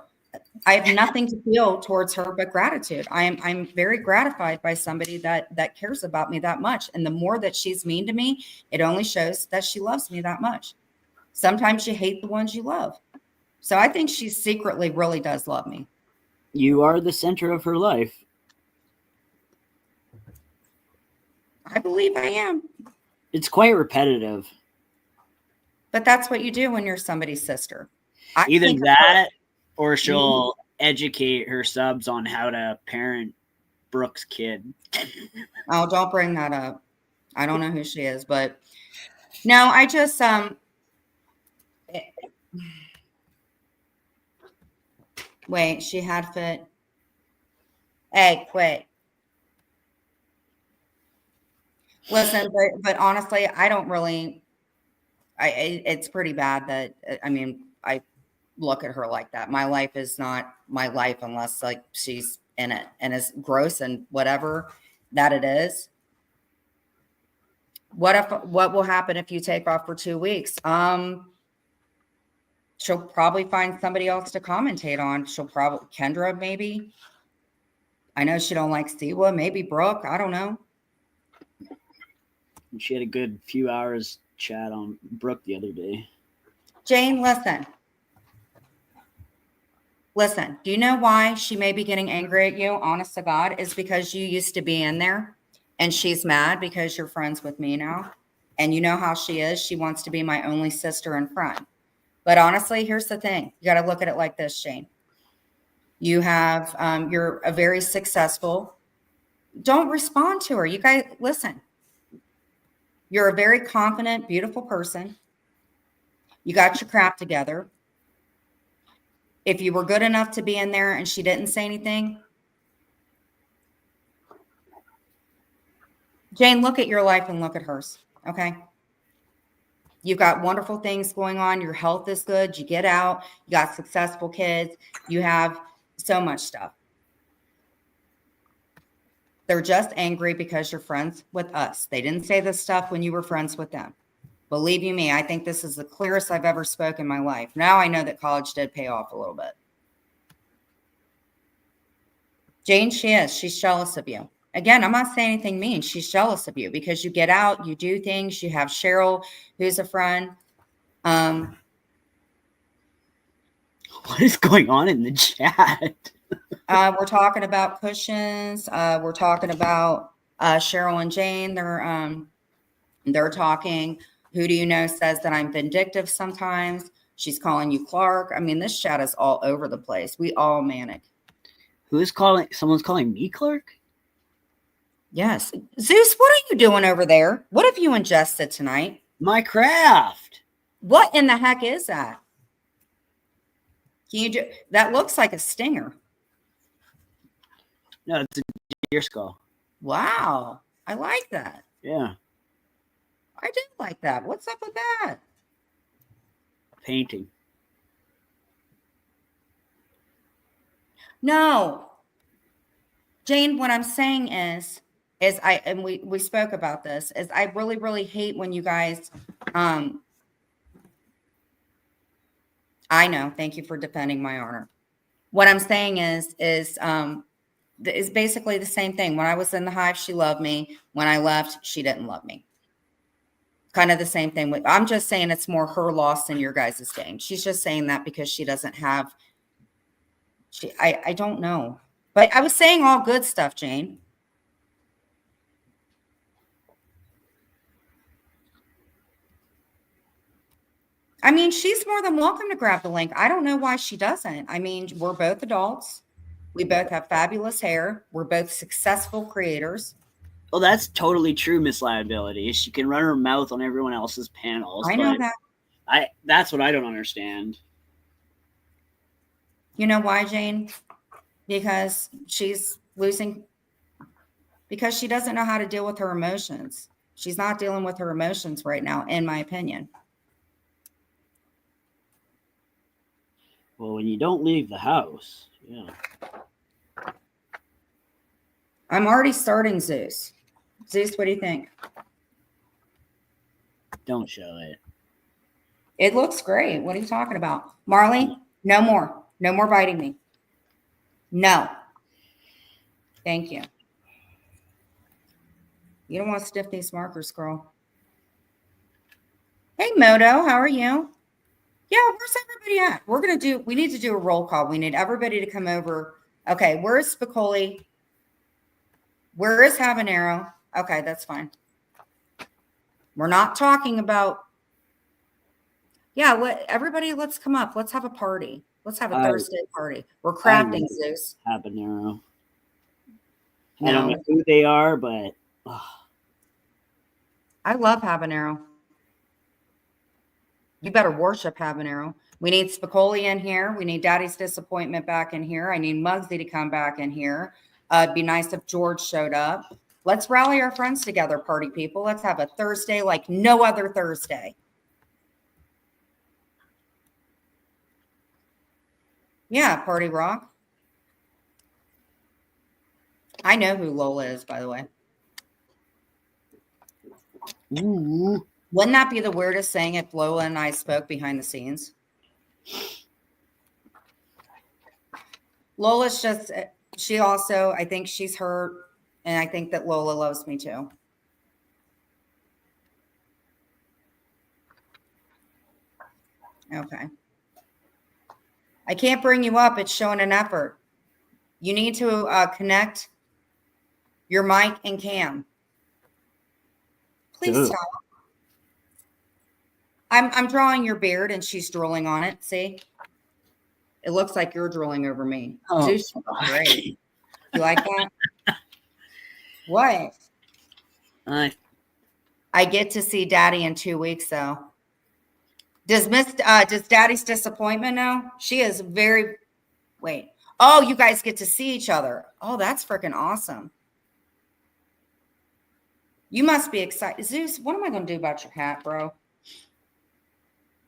I have nothing to feel towards her but gratitude. I'm very gratified by somebody that cares about me that much. And the more that she's mean to me, it only shows that she loves me that much. Sometimes you hate the ones you love. So I think she secretly really does love me. You are the center of her life. I believe I am. It's quite repetitive. But that's what you do when you're somebody's sister. Either that or she'll educate her subs on how to parent Brooke's kid. Oh, don't bring that up. I don't know who she is, but no, I just wait, she had fit. Hey, quit. Listen, but honestly, I don't really. It's pretty bad that I mean I look at her like that. My life is not my life unless like she's in it, and as gross and whatever that it is. What will happen if you take off for 2 weeks? She'll probably find somebody else to commentate on. She'll probably Kendra maybe. I know she don't like Siwa, maybe Brooke. I don't know. And she had a good few hours chat on Brooke the other day. Jane, listen. Listen, do you know why she may be getting angry at you? Honest to God, is because you used to be in there and she's mad because you're friends with me now. And you know how she is. She wants to be my only sister and friend. But honestly, here's the thing. You got to look at it like this, Jane. You have, you're a very successful. Don't respond to her. You guys, listen. You're a very confident, beautiful person. You got your crap together. If you were good enough to be in there and she didn't say anything, Jane, look at your life and look at hers. Okay. You've got wonderful things going on. Your health is good. You get out. You got successful kids. You have so much stuff. They're just angry because you're friends with us. They didn't say this stuff when you were friends with them. Believe you me, I think this is the clearest I've ever spoken in my life. Now I know that college did pay off a little bit. Jane, she is. She's jealous of you. Again, I'm not saying anything mean. She's jealous of you because you get out, you do things. You have Cheryl, who's a friend. What is going on in the chat? We're talking about cushions. We're talking about Cheryl and Jane. They're talking. Who do you know says that I'm vindictive sometimes? She's calling you Clark. I mean, this chat is all over the place. We all manic. Who is calling? Someone's calling me Clark? Yes. Zeus, what are you doing over there? What have you ingested tonight? My craft. What in the heck is that? Can you do that? Looks like a stinger. No, it's a deer skull. Wow. I like that. Yeah. I do like that. What's up with that? Painting. No. Jane, what I'm saying is we spoke about this, is I really, really hate when you guys, I know, thank you for defending my honor. What I'm saying is basically the same thing. When I was in the hive, she loved me. When I left, she didn't love me. Kind of the same thing. I'm just saying it's more her loss than your guys' gain. She's just saying that because she doesn't have, I don't know. But I was saying all good stuff, Jane. I mean, she's more than welcome to grab the link. I don't know why she doesn't. I mean, we're both adults. We both have fabulous hair. We're both successful creators. Well, that's totally true, Miss Liability. She can run her mouth on everyone else's panels. I know that. That's what I don't understand. You know why, Jane? Because she's losing, because she doesn't know how to deal with her emotions. She's not dealing with her emotions right now, in my opinion. Well, when you don't leave the house, yeah. I'm already starting Zeus. Zeus, what do you think? Don't show it. It looks great. What are you talking about? Marley, no more. No more biting me. No. Thank you. You don't want to stiff these markers, girl. Hey, Moto, how are you? Yeah, where's everybody at? We need to do a roll call. We need everybody to come over. Okay, where's Spicoli? Where is Habanero? Okay, that's fine. We're not talking about, everybody, let's come up. Let's have a party. Let's have a Thursday party. We're crafting, Zeus. Habanero. No. I don't know who they are, but I love habanero. You better worship habanero. We need Spicoli in here. We need Daddy's Disappointment back in here. I need Muggsy to come back in here. It'd be nice if George showed up. Let's rally our friends together, party people. Let's have a Thursday like no other Thursday. Yeah, party rock. I know who Lola is, by the way. Ooh. Wouldn't that be the weirdest thing if Lola and I spoke behind the scenes? Lola's just, she also, I think she's hurt, and I think that Lola loves me too. Okay. I can't bring you up. It's showing an effort. You need to connect your mic and cam. Please stop. I'm drawing your beard and she's drooling on it. See? It looks like you're drooling over me. Oh. Zeus, great. You like that? What? I get to see Daddy in 2 weeks, though. Does Daddy's disappointment know? She is very. Wait. Oh, you guys get to see each other. Oh, that's freaking awesome. You must be excited. Zeus, what am I going to do about your hat, bro?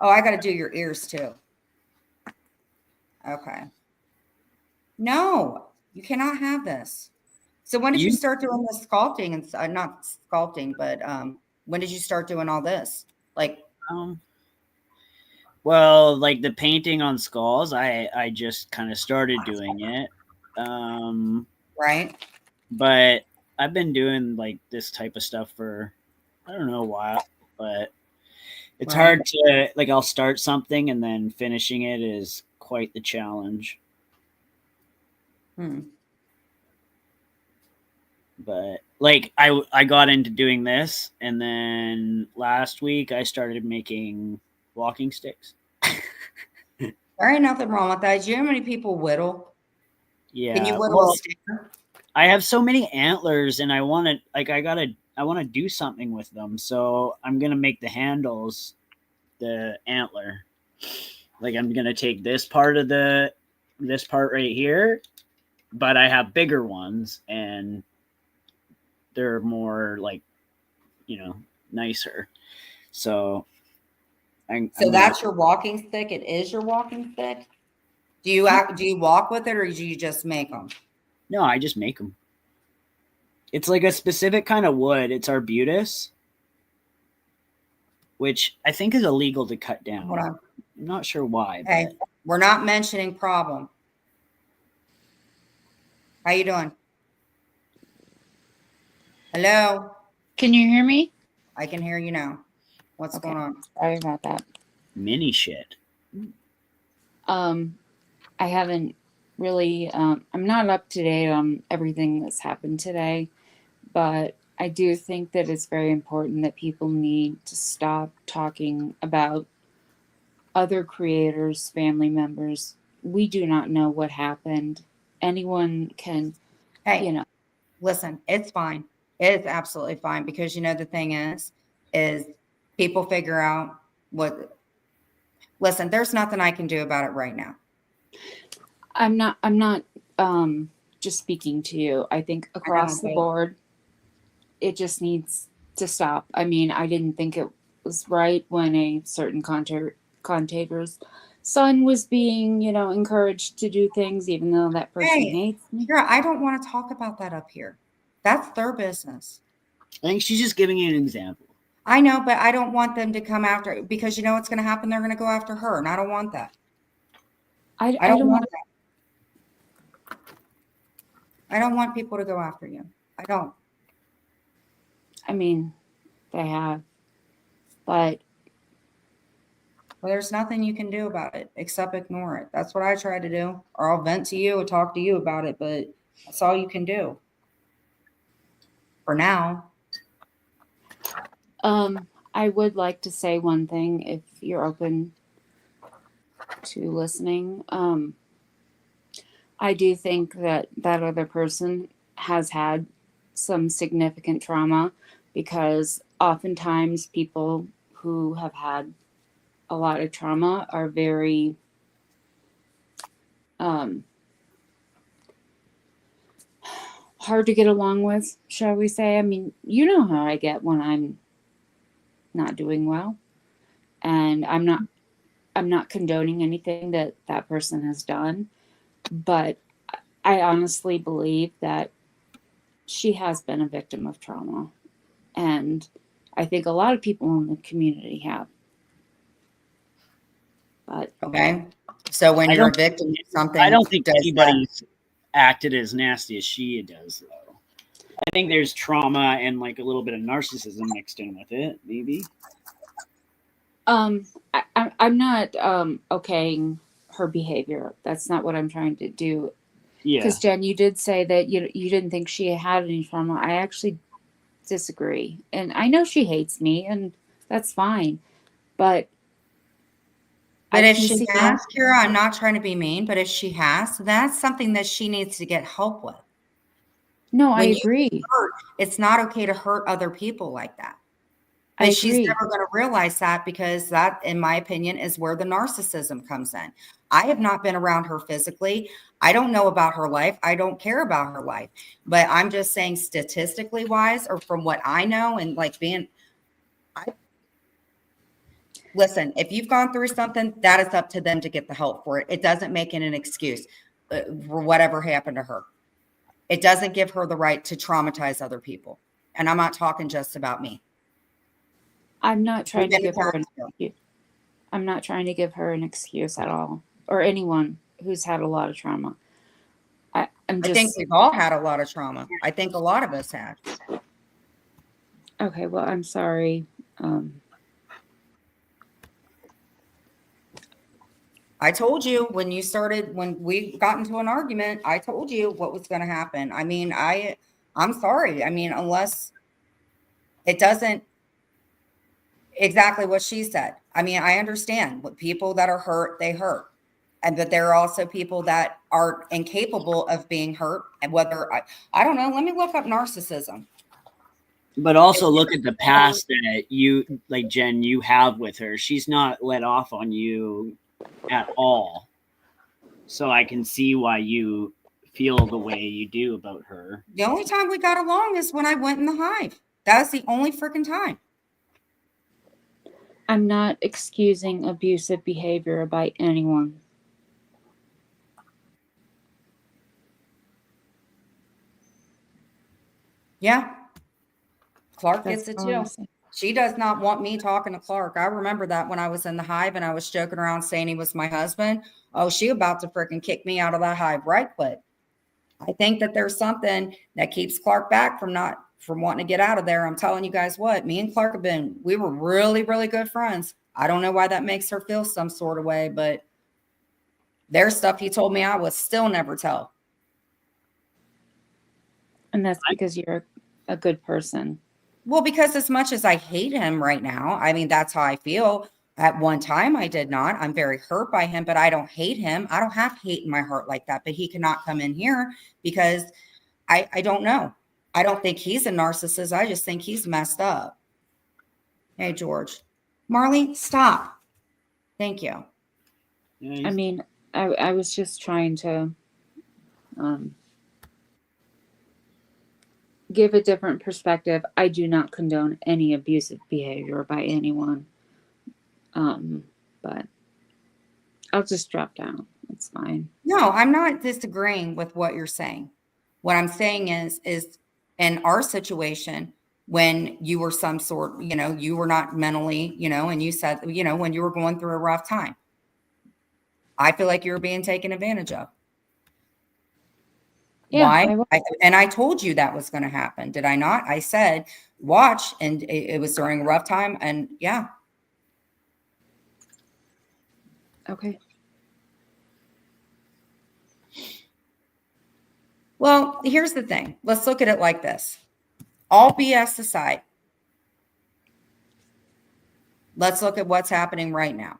Oh, I got to do your ears too. Okay. No, you cannot have this. So when did you start doing the sculpting and not sculpting, but when did you start doing all this? Like, well, like the painting on skulls, I just kind of started doing it. Right. But I've been doing like this type of stuff for I don't know a while, but it's hard to like I'll start something and then finishing it is quite the challenge. But like I got into doing this, and then last week I started making walking sticks. There ain't nothing wrong with that. Do you know how many people whittle? Yeah. Can you whittle a stick? I have so many antlers, and I want to do something with them. So I'm gonna make the handles the antler. Like I'm gonna take this part right here, but I have bigger ones, and they're more like, nicer. So that's your walking stick. It is your walking stick. Do you walk with it, or do you just make them? No, I just make them. It's like a specific kind of wood. It's arbutus, which I think is illegal to cut down. Hold on. I'm not sure why. Hey, we're not mentioning problem. How you doing? Hello? Can you hear me? I can hear you now. What's going on? Sorry about that. Mini shit. I haven't really, I'm not up to date on everything that's happened today, but I do think that it's very important that people need to stop talking about other creators, family members. We do not know what happened. Anyone can, listen, it's fine. It's absolutely fine, because the thing is people figure out listen, there's nothing I can do about it right now. I'm not just speaking to you. I think across the board, it just needs to stop. I mean, I didn't think it was right when a certain commentator's son was being, encouraged to do things, even though that person hates me. Yeah, I don't want to talk about that up here. That's their business. I think she's just giving you an example. I know, but I don't want them to come after, because you know what's going to happen? They're going to go after her, and I don't want that. I don't want that. I don't want people to go after you. I don't. I mean, they have, but. Well, there's nothing you can do about it except ignore it. That's what I try to do. Or I'll vent to you or talk to you about it, but that's all you can do. For now. I would like to say one thing, if you're open to listening. I do think that other person has had some significant trauma, because oftentimes people who have had a lot of trauma are very hard to get along with, shall we say. I mean, you know how I get when I'm not doing well, and I'm not condoning anything that that person has done, but I honestly believe that she has been a victim of trauma, and I think a lot of people in the community have. But Okay. So when I you're a don't. victim of something, I don't think does that- anybody's acted as nasty as she does, though. I think there's trauma and like a little bit of narcissism mixed in with it, maybe. I'm not okaying her behavior. That's not what I'm trying to do. Yeah. Because Jen, you did say that you didn't think she had any trauma. I actually disagree, and I know she hates me, and that's fine. But if can she see has, Kira, I'm not trying to be mean, but if she has, that's something that she needs to get help with. No, I When you agree. hurt, it's not okay to hurt other people like that. I But she's agree. never going to realize that, because that, in my opinion, is where the narcissism comes in. I have not been around her physically. I don't know about her life. I don't care about her life. But I'm just saying, statistically wise, or from what I know, and like listen, if you've gone through something, that is up to them to get the help for it. It doesn't make it an excuse for whatever happened to her. It doesn't give her the right to traumatize other people. And I'm not talking just about me. I'm not trying to We've been give her attacked an too. excuse. I'm not trying to give her an excuse at all, or anyone who's had a lot of trauma. I'm I just think we've all had a lot of trauma. I think a lot of us have. okay. Well, I'm sorry. I told you when we got into an argument, I told you what was going to happen. I mean, I'm sorry. I mean, unless it doesn't exactly what she said. I mean, I understand what people that are hurt, they hurt. And that there are also people that are incapable of being hurt. And whether I don't know, let me look up narcissism. But also look at the past that you, like Jen, you have with her. She's not let off on you at all. So I can see why you feel the way you do about her. The only time we got along is when I went in the hive. That was the only freaking time. I'm not excusing abusive behavior by anyone. Yeah. Clark That's gets it all I'm too. saying. She does not want me talking to Clark. I remember that when I was in the hive and I was joking around saying he was my husband. Oh, she about to freaking kick me out of that hive right quick. I think that there's something that keeps Clark back from wanting to get out of there. I'm telling you guys what, me and Clark we were really, really good friends. I don't know why that makes her feel some sort of way, but there's stuff he told me I would still never tell. And that's because you're a good person. Well, because as much as I hate him right now, I mean, that's how I feel. At one time, I did not. I'm very hurt by him, but I don't hate him. I don't have hate in my heart like that. But he cannot come in here because I don't know. I don't think he's a narcissist. I just think he's messed up. Hey, George. Marley, stop. Thank you. Yeah, I mean, I was just trying to give a different perspective. I do not condone any abusive behavior by anyone. But I'll just drop down. It's fine. No, I'm not disagreeing with what you're saying. What I'm saying is in our situation, when you were some sort, you were not mentally, and you said, when you were going through a rough time, I feel like you were being taken advantage of. Yeah, Why? And I told you that was going to happen. Did I not? I said, watch. And it was during a rough time. And yeah. Okay. Well, here's the thing. Let's look at it like this. All BS aside, let's look at what's happening right now.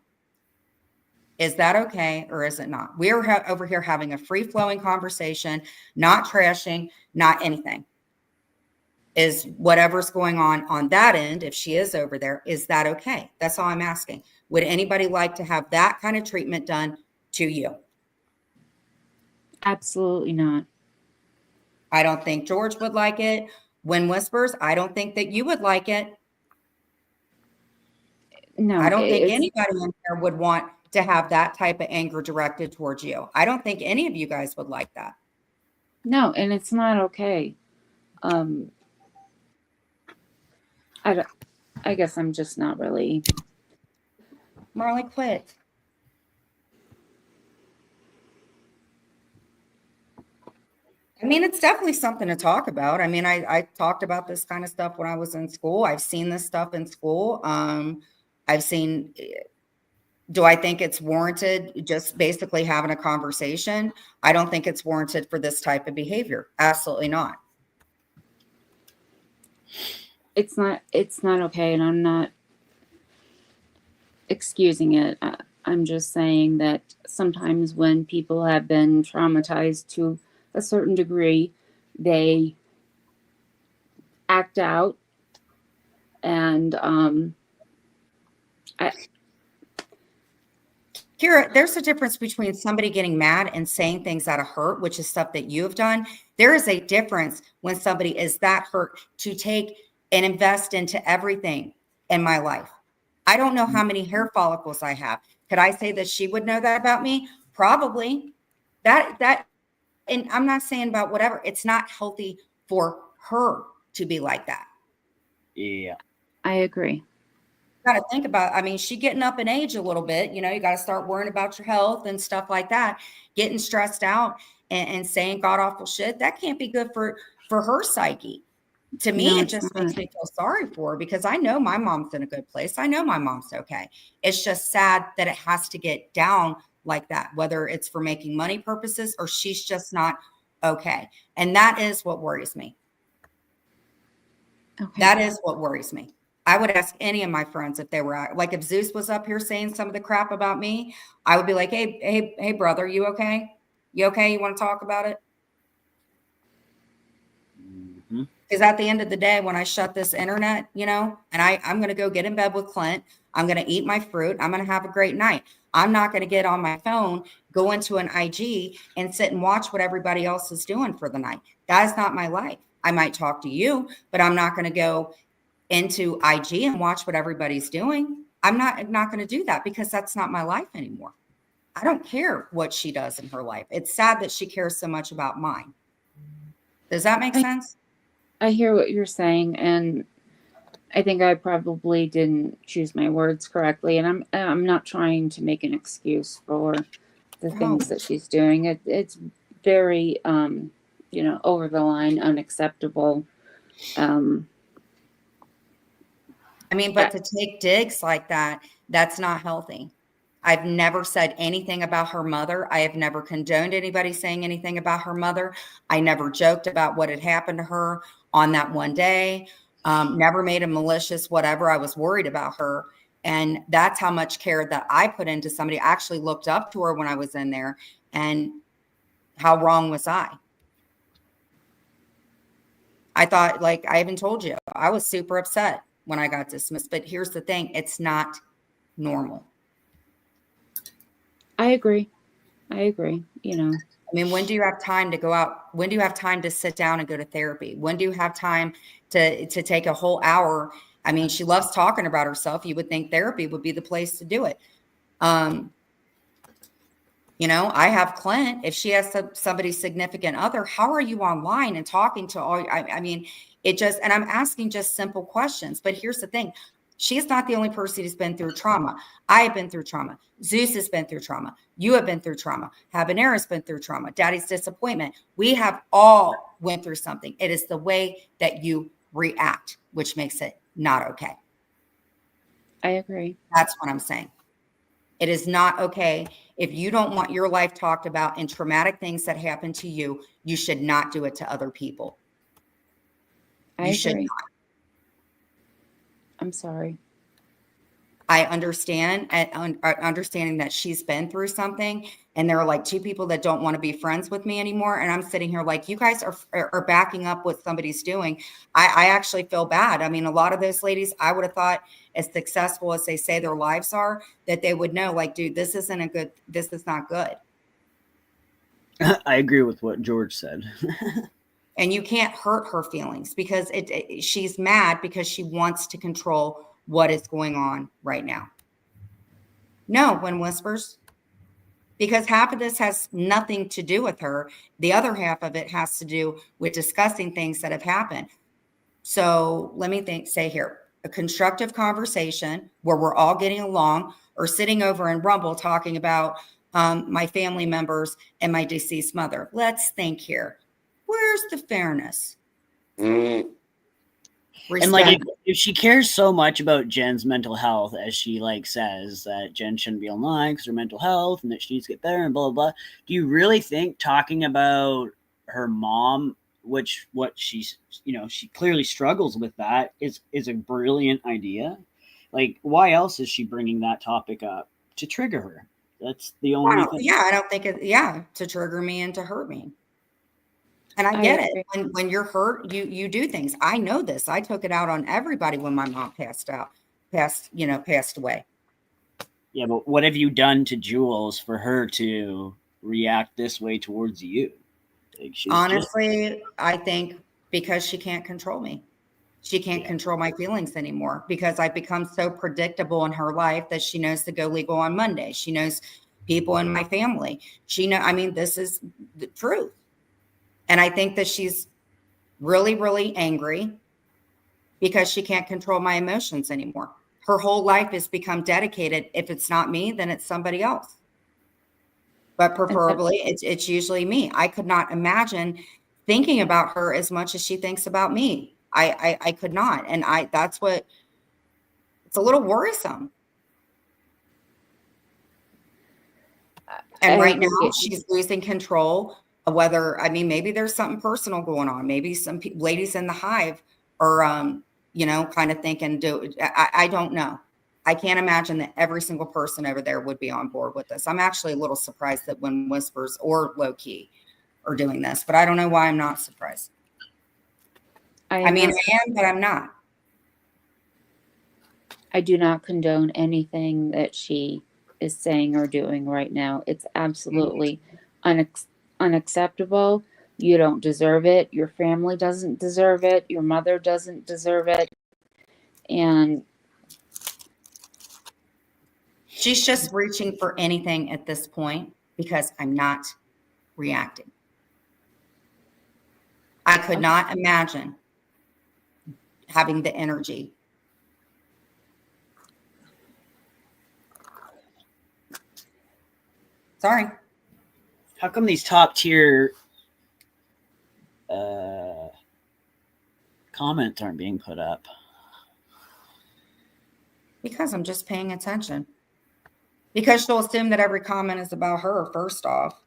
Is that okay or is it not? We're over here having a free-flowing conversation, not trashing, not anything. Is whatever's going on that end, if she is over there, is that okay? That's all I'm asking. Would anybody like to have that kind of treatment done to you? Absolutely not. I don't think George would like it. Wind Whispers, I don't think that you would like it. No, I don't think it's anybody in there would want to have that type of anger directed towards you. I don't think any of you guys would like that. no, and it's not okay. I don't, I guess I'm just not really. Marley, quit. I mean, it's definitely something to talk about. I mean, I talked about this kind of stuff when I was in school. I've seen this stuff in school. I've seen, do I think it's warranted just basically having a conversation? I don't think it's warranted for this type of behavior. Absolutely not. It's not okay, and I'm not excusing it. I'm just saying that sometimes when people have been traumatized to a certain degree, they act out, and Kira, there's a difference between somebody getting mad and saying things out of hurt, which is stuff that you've done. There is a difference when somebody is that hurt to take and invest into everything in my life. I don't know how many hair follicles I have. Could I say that she would know that about me? Probably. And I'm not saying about whatever. It's not healthy for her to be like that. Yeah. I agree. Got to think about, I mean, she getting up in age a little bit, you got to start worrying about your health and stuff like that, getting stressed out and saying god awful shit. That can't be good for her psyche. To me, No, it it's just not. makes me feel sorry for her because I know my mom's in a good place. I know my mom's okay. It's just sad that it has to get down like that, whether it's for making money purposes or she's just not okay. And that is what worries me. Okay. That is what worries me. I would ask any of my friends if they were like, if Zeus was up here saying some of the crap about me, I would be like, hey, brother, you okay? You okay? You want to talk about it? Mm-hmm. Because at the end of the day, when I shut this internet, and I'm going to go get in bed with Clint, I'm going to eat my fruit. I'm going to have a great night. I'm not going to get on my phone, go into an IG and sit and watch what everybody else is doing for the night. That is not my life. I might talk to you, but I'm not going to go into IG and watch what everybody's doing. I'm not going to do that because that's not my life anymore. I don't care what she does in her life. It's sad that she cares so much about mine. Does that make sense? I hear what you're saying, and I think I probably didn't choose my words correctly, and I'm not trying to make an excuse for the things that she's doing. It's very over the line, unacceptable. I mean, but to take digs like that, that's not healthy. I've never said anything about her mother. I have never condoned anybody saying anything about her mother. I never joked about what had happened to her on that one day. Never made a malicious whatever. I was worried about her. And that's how much care that I put into somebody. I actually looked up to her when I was in there. And how wrong was I? I thought, like I even told you, I was super upset when I got dismissed. But here's the thing, it's not normal. I agree. I mean, when do you have time to go out? When do you have time to sit down and go to therapy? When do you have time to take a whole hour? I mean, she loves talking about herself. You would think therapy would be the place to do it. I have Clint. If she has somebody's significant other, how are you online and talking to all? I mean, it just, and I'm asking just simple questions. But here's the thing. She's not the only person who's been through trauma. I have been through trauma. Zeus has been through trauma. You have been through trauma. Habanera's been through trauma. Daddy's disappointment. We have all went through something. It is the way that you react, which makes it not okay. I agree. That's what I'm saying. It is not okay. If you don't want your life talked about and traumatic things that happen to you, you should not do it to other people. I agree. I'm sorry. I understand, understanding that she's been through something, and there are like two people that don't want to be friends with me anymore. And I'm sitting here like, you guys are backing up what somebody's doing. I actually feel bad. I mean, a lot of those ladies, I would have thought, as successful as they say their lives are, that they would know, like, dude, this is not good. I agree with what George said. And you can't hurt her feelings because she's mad because she wants to control what is going on right now. No, When Whispers, because half of this has nothing to do with her. The other half of it has to do with discussing things that have happened. So let me say here, a constructive conversation where we're all getting along, or sitting over in Rumble talking about my family members and my deceased mother. Let's think here. Where's the fairness? And Respect. like, if she cares so much about Jen's mental health, as she like says that Jen shouldn't be online because her mental health and that she needs to get better and blah blah blah, do you really think talking about her mom, what she's, she clearly struggles with, that is a brilliant idea? Like, why else is she bringing that topic up? To trigger her. That's the only thing. Yeah, I don't think to trigger me and to hurt me. And I get it. When you're hurt, you do things. I know this. I took it out on everybody when my mom passed away. Yeah, but what have you done to Jules for her to react this way towards you? Like, honestly, I think because she can't control me. She can't control my feelings anymore, because I've become so predictable in her life that she knows to go legal on Monday. She knows people in my family. This is the truth. And I think that she's really, really angry because she can't control my emotions anymore. Her whole life has become dedicated. If it's not me, then it's somebody else. But preferably, it's usually me. I could not imagine thinking about her as much as she thinks about me. I could not. And it's a little worrisome. And right now she's losing control of whether, maybe there's something personal going on. Maybe some ladies in the hive are, kind of thinking, I don't know. I can't imagine that every single person over there would be on board with this. I'm actually a little surprised that When Whispers or Low Key are doing this, but I don't know why I'm not surprised. I am, but I'm not. I do not condone anything that she is saying or doing right now. It's absolutely unacceptable. You don't deserve it. Your family doesn't deserve it. Your mother doesn't deserve it. And she's just reaching for anything at this point because I'm not reacting. I could not imagine having the energy. Sorry. How come these top tier comments aren't being put up? Because I'm just paying attention. Because she'll assume that every comment is about her, first off.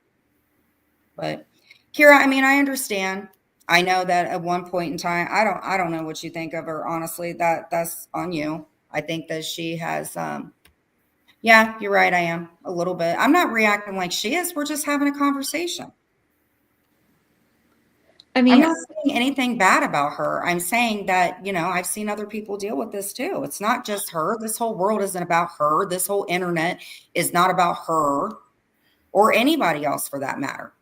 But Kira, I understand. I know that at one point in time, I don't know what you think of her, honestly. That's on you. I think that she has yeah, you're right, I am a little bit. I'm not reacting like she is. We're just having a conversation. I'm not saying anything bad about her. I'm saying that, I've seen other people deal with this too. It's not just her. This whole world isn't about her. This whole internet is not about her or anybody else for that matter.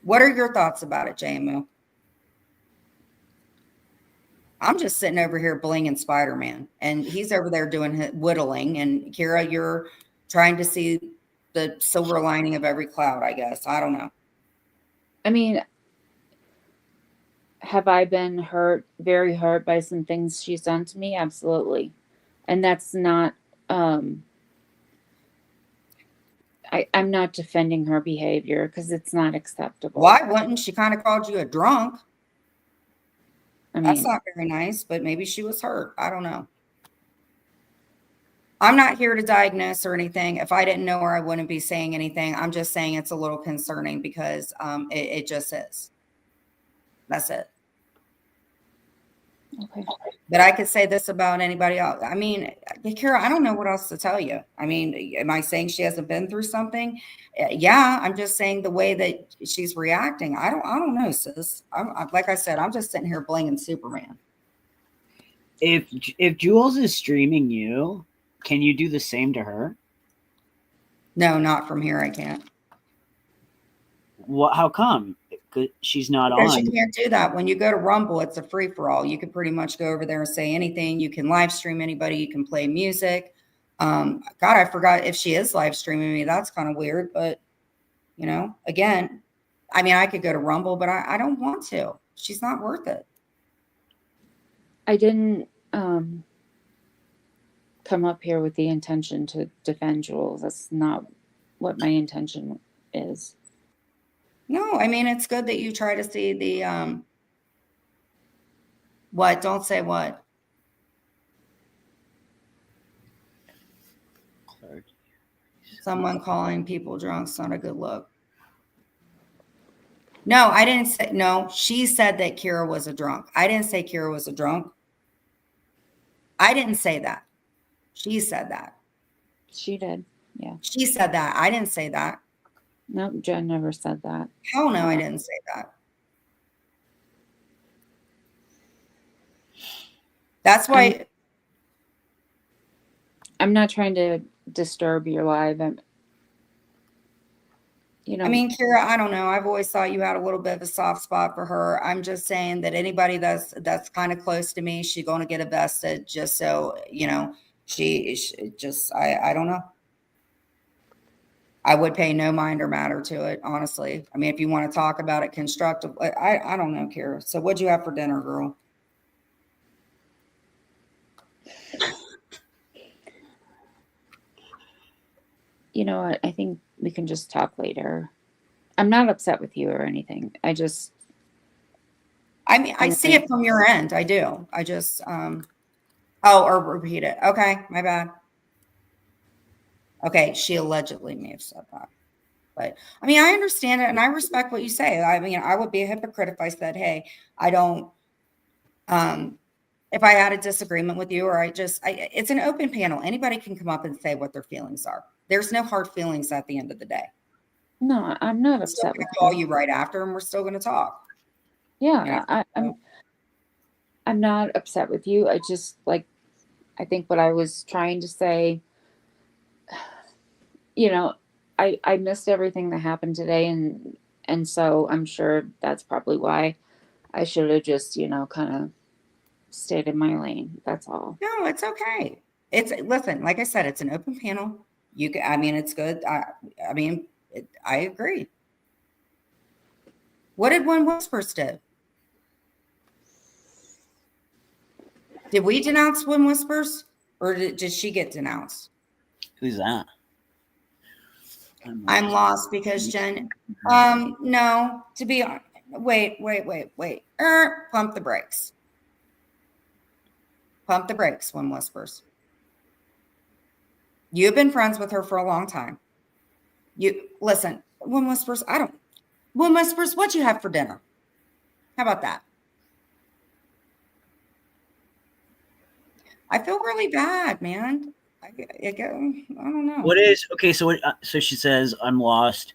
What are your thoughts about it, JMU? I'm just sitting over here blinging Spider-Man, and he's over there doing whittling. And Kira, you're trying to see the silver lining of every cloud, I guess. I don't know. Have I been very hurt by some things she's done to me? Absolutely. And that's not, I'm not defending her behavior because it's not acceptable. Why wouldn't she? Kind of called you a drunk. That's not very nice, but maybe she was hurt. I don't know. I'm not here to diagnose or anything. If I didn't know her, I wouldn't be saying anything. I'm just saying it's a little concerning because it just is. That's it. Okay. But I could say this about anybody else. Kira, I don't know what else to tell you. Am I saying she hasn't been through something? Yeah, I'm just saying the way that she's reacting. I don't know, sis. I'm like I said, I'm just sitting here blinging Superman. If Jules is streaming you, can you do the same to her? No, not from here. I can't. How come? she's not Because on. you can't do that. When you go to Rumble, it's a free for all. You can pretty much go over there and say anything. You can live stream anybody. You can play music. God, I forgot if she is live streaming me. That's kind of weird. But, again, I mean, I could go to Rumble, but I don't want to. She's not worth it. I didn't come up here with the intention to defend Jules. That's not what my intention is. No, I mean, it's good that you try to see the, what? Don't say what. Someone calling people drunk's not a good look. No, I didn't say, no, she said that Kira was a drunk. I didn't say Kira was a drunk. I didn't say that. She said that. She did. Yeah. She said that. I didn't say that. No, Jen never said that. Hell no, I didn't say that. That's why. I'm not trying to disturb your life. I mean, Kira, I don't know. I've always thought you had a little bit of a soft spot for her. I'm just saying that anybody that's kind of close to me, she's going to get invested just so, she just, I don't know. I would pay no mind or matter to it, honestly. I mean, if you want to talk about it constructively, I don't know, Kira. So what'd you have for dinner, girl? You know what? I think we can just talk later. I'm not upset with you or anything. I mean, I see it from your end. I do. I just, or repeat it. Okay. My bad. Okay. She allegedly may have said that, but I mean, I understand it and I respect what you say. I mean, I would be a hypocrite if I said, hey, I don't, if I had a disagreement with you or it's an open panel. Anybody can come up and say what their feelings are. There's no hard feelings at the end of the day. No, I'm not upset. I'm going to call you right after, and we're still going to talk. Yeah, I'm not upset with you. I just I think what I was trying to say. I missed everything that happened today, and so I'm sure that's probably why I should have just kind of stayed in my lane. That's all. No, it's okay. Listen, like I said, it's an open panel. It's good. I agree. What did One Whispers do? Did we denounce One Whispers, or did she get denounced? Who's that? I'm lost because Jen. No. To be honest, wait. Pump the brakes. Pump the brakes, One Whispers. You've been friends with her for a long time. Listen, One Whispers, One Whispers, what'd you have for dinner? How about that? I feel really bad, man. I don't know. What is okay? So she says I'm lost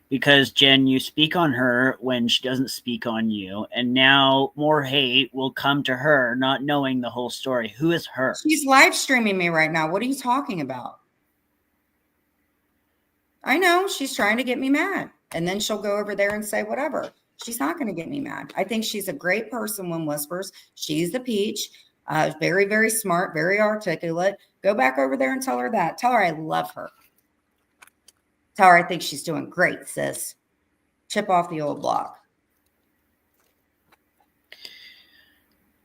because Jen, you speak on her when she doesn't speak on you, and now more hate will come to her, not knowing the whole story. Who is her? She's live streaming me right now. What are you talking about? I know she's trying to get me mad, and then she'll go over there and say whatever. She's not going to get me mad. I think she's a great person. One Whispers. She's the peach. Very, very smart, very articulate. Go back over there and tell her that. Tell her I love her. Tell her I think she's doing great, sis. Chip off the old block.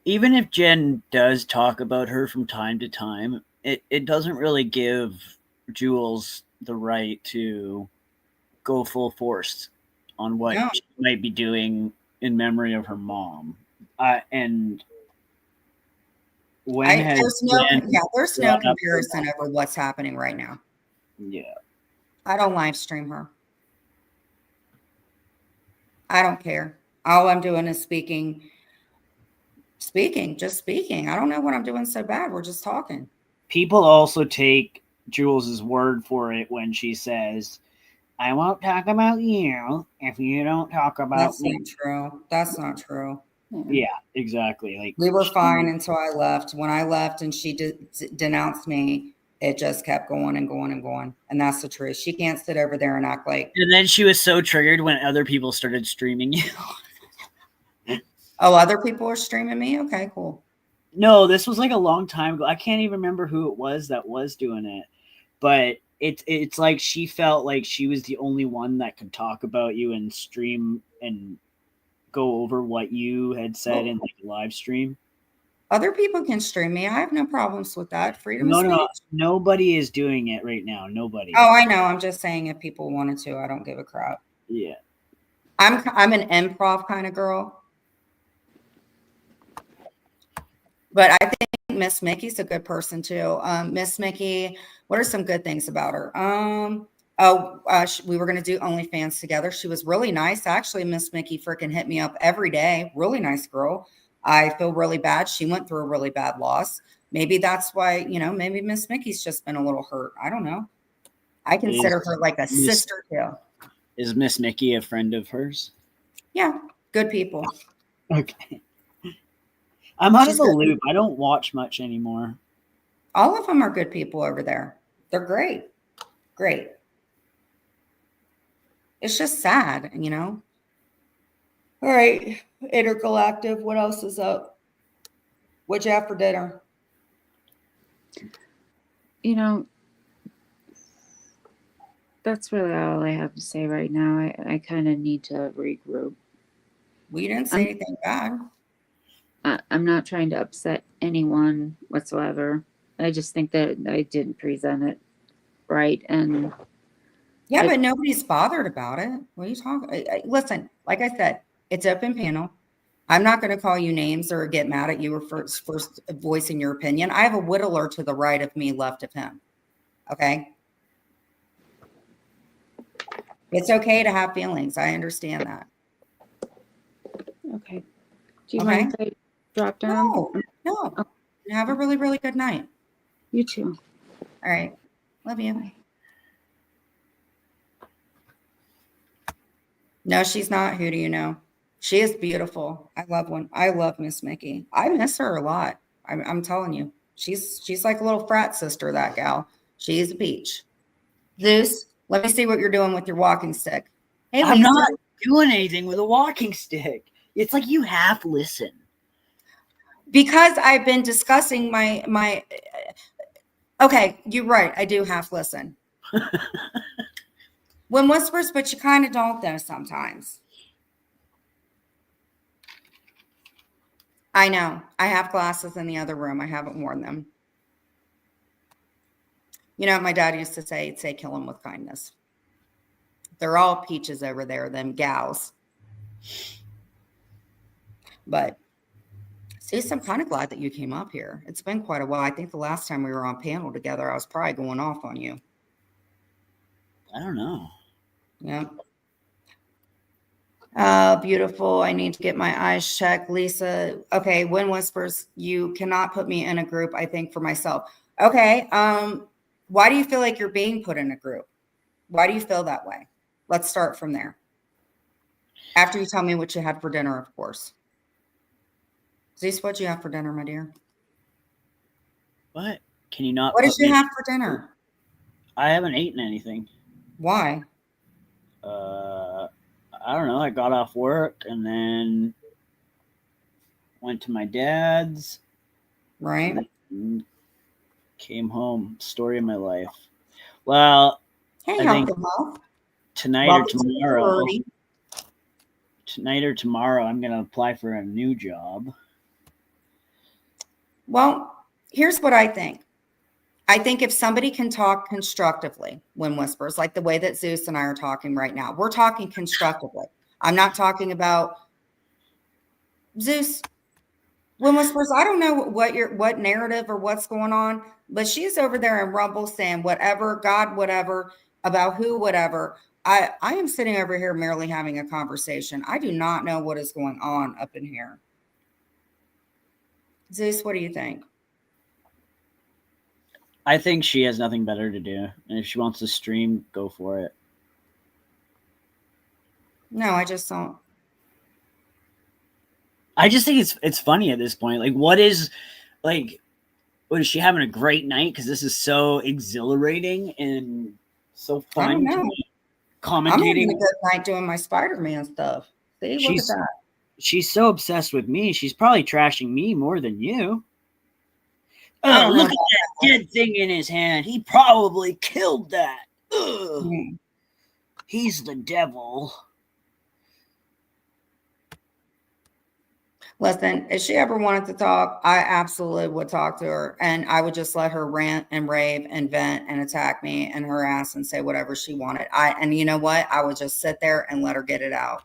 Even if Jen does talk about her from time to time, it doesn't really give Jules the right to go full force on what she might be doing in memory of her mom. And there's no comparison over what's happening right now. Yeah. I don't live stream her. I don't care. All I'm doing is speaking, just speaking. I don't know what I'm doing so bad. We're just talking. People also take Jules's word for it when she says, I won't talk about you if you don't talk about me. That's not true. Yeah, exactly. We were fine until I left. When I left and she denounced me, It just kept going and going and going. And that's the truth. She can't sit over there and act like, And then she was so triggered when other people started streaming you. oh, other people are streaming me. Okay, cool. No, this was like a long time ago. I can't even remember who it was that was doing it, but it's like she felt like she was the only one that could talk about you and stream and go over what you had said in like a live stream. Other people can stream me. I have no problems with that. Freedom of No, speech. nobody is doing it right now. Nobody. Oh, I know. I'm just saying if people wanted to, I don't give a crap. Yeah. I'm an improv kind of girl. But I think Miss Mickey's a good person too. Miss Mickey, what are some good things about her? We were going to do OnlyFans together. She was really nice. Actually, Miss Mickey freaking hit me up every day. Really nice girl. I feel really bad. She went through a really bad loss. Maybe that's why, maybe Miss Mickey's just been a little hurt. I don't know. I consider her like a sister too. Is Miss Mickey a friend of hers? Yeah, good people. Okay. I'm out of She's the good. loop. I don't watch much anymore. All of them are good people over there. They're great. Great. It's just sad, All right, Intergalactive. What else is up? What'd you have for dinner? That's really all I have to say right now. I kind of need to regroup. We didn't say anything bad. I'm not trying to upset anyone whatsoever. I just think that I didn't present it right. And yeah, but nobody's bothered about it. What are you talking? Listen, like I said, it's open panel. I'm not going to call you names or get mad at you for first voicing your opinion. I have a whittler to the right of me, left of him. Okay. It's okay to have feelings. I understand that. okay. Do you mind if I drop down? No. Have a really, really good night. You too. All right. Love you. Bye. No, she's not. Who do you know? She is beautiful. I love Miss Mickey. I miss her a lot. I'm telling you. She's like a little frat sister, that gal. She's a peach. Zeus, let me see what you're doing with your walking stick. Hey, I'm Lisa. not doing anything with a walking stick. It's like you half listen. Because I've been discussing my okay, you're right. I do half listen. When whispers, but you kind of don't though sometimes. I know. I have glasses in the other room. I haven't worn them. You know what my dad used to say? He'd say, kill them with kindness. They're all peaches over there, them gals. But Sis, I'm kind of glad that you came up here. It's been quite a while. I think the last time we were on panel together, I was probably going off on you. I don't know. Yeah. Beautiful. I need to get my eyes checked. Lisa. Okay. When whispers, you cannot put me in a group, I think, for myself. Okay. Why do you feel like you're being put in a group? Why do you feel that way? Let's start from there. After you tell me what you had for dinner, of course. Zeus, what'd you have for dinner, my dear? What? Can you not? What did you have for dinner? I haven't eaten anything. Why? I don't know. I got off work and then went to my dad's. Right. And came home. Story of my life. Well, Hey, I think tonight or tomorrow, I'm going to apply for a new job. Well, here's what I think. I think if somebody can talk constructively when whispers, like the way that Zeus and I are talking right now, we're talking constructively. I'm not talking about Zeus. When whispers, I don't know what narrative or what's going on, but she's over there in Rumble saying whatever, God, whatever, about who, whatever. I am sitting over here merely having a conversation. I do not know what is going on up in here. Zeus, what do you think? I think she has nothing better to do. And if she wants to stream, go for it. No, I just don't. I just think it's funny at this point. Like, what is, like, What is she having a great night? Because this is so exhilarating and so I don't fun to know. me. I'm having Commentating. a good night doing my Spider-Man stuff. See, look at She's that. she's so obsessed with me. She's probably trashing me more than you. I don't know Look at that dead thing in his hand. He probably killed that. Ugh. Hmm. He's the devil. Listen, if she ever wanted to talk, I absolutely would talk to her, and I would just let her rant and rave and vent and attack me and harass and say whatever she wanted. And you know what? I would just sit there and let her get it out.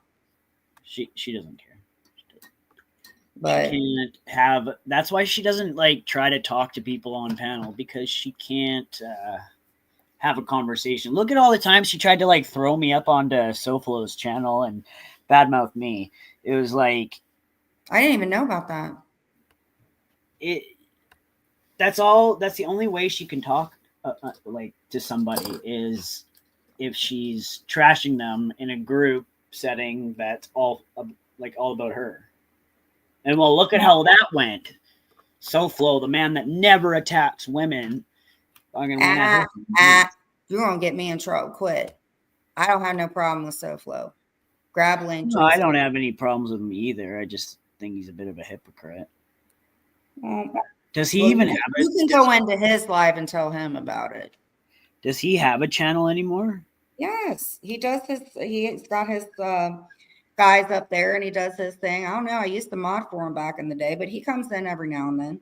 She doesn't care. But She can't have. That's why she doesn't like try to talk to people on panel, because she can't have a conversation. Look at all the times she tried to like throw me up onto SoFlo's channel and badmouth me. It was like I didn't even know about that. That's the only way she can talk like to somebody is if she's trashing them in a group setting that's all about her. And well, look at how that went. SoFlo, the man that never attacks women, fucking went at her. You're gonna get me in trouble. Quit. I don't have no problem with SoFlo. Grab link. No, I don't have any problems with him either. I just think he's a bit of a hypocrite. Well, Does he even have it? You can go into his live and tell him about it. Does he have a channel anymore? Yes, he does his. He's got his guys up there, and he does his thing. I don't know. I used to mod for him back in the day, but he comes in every now and then.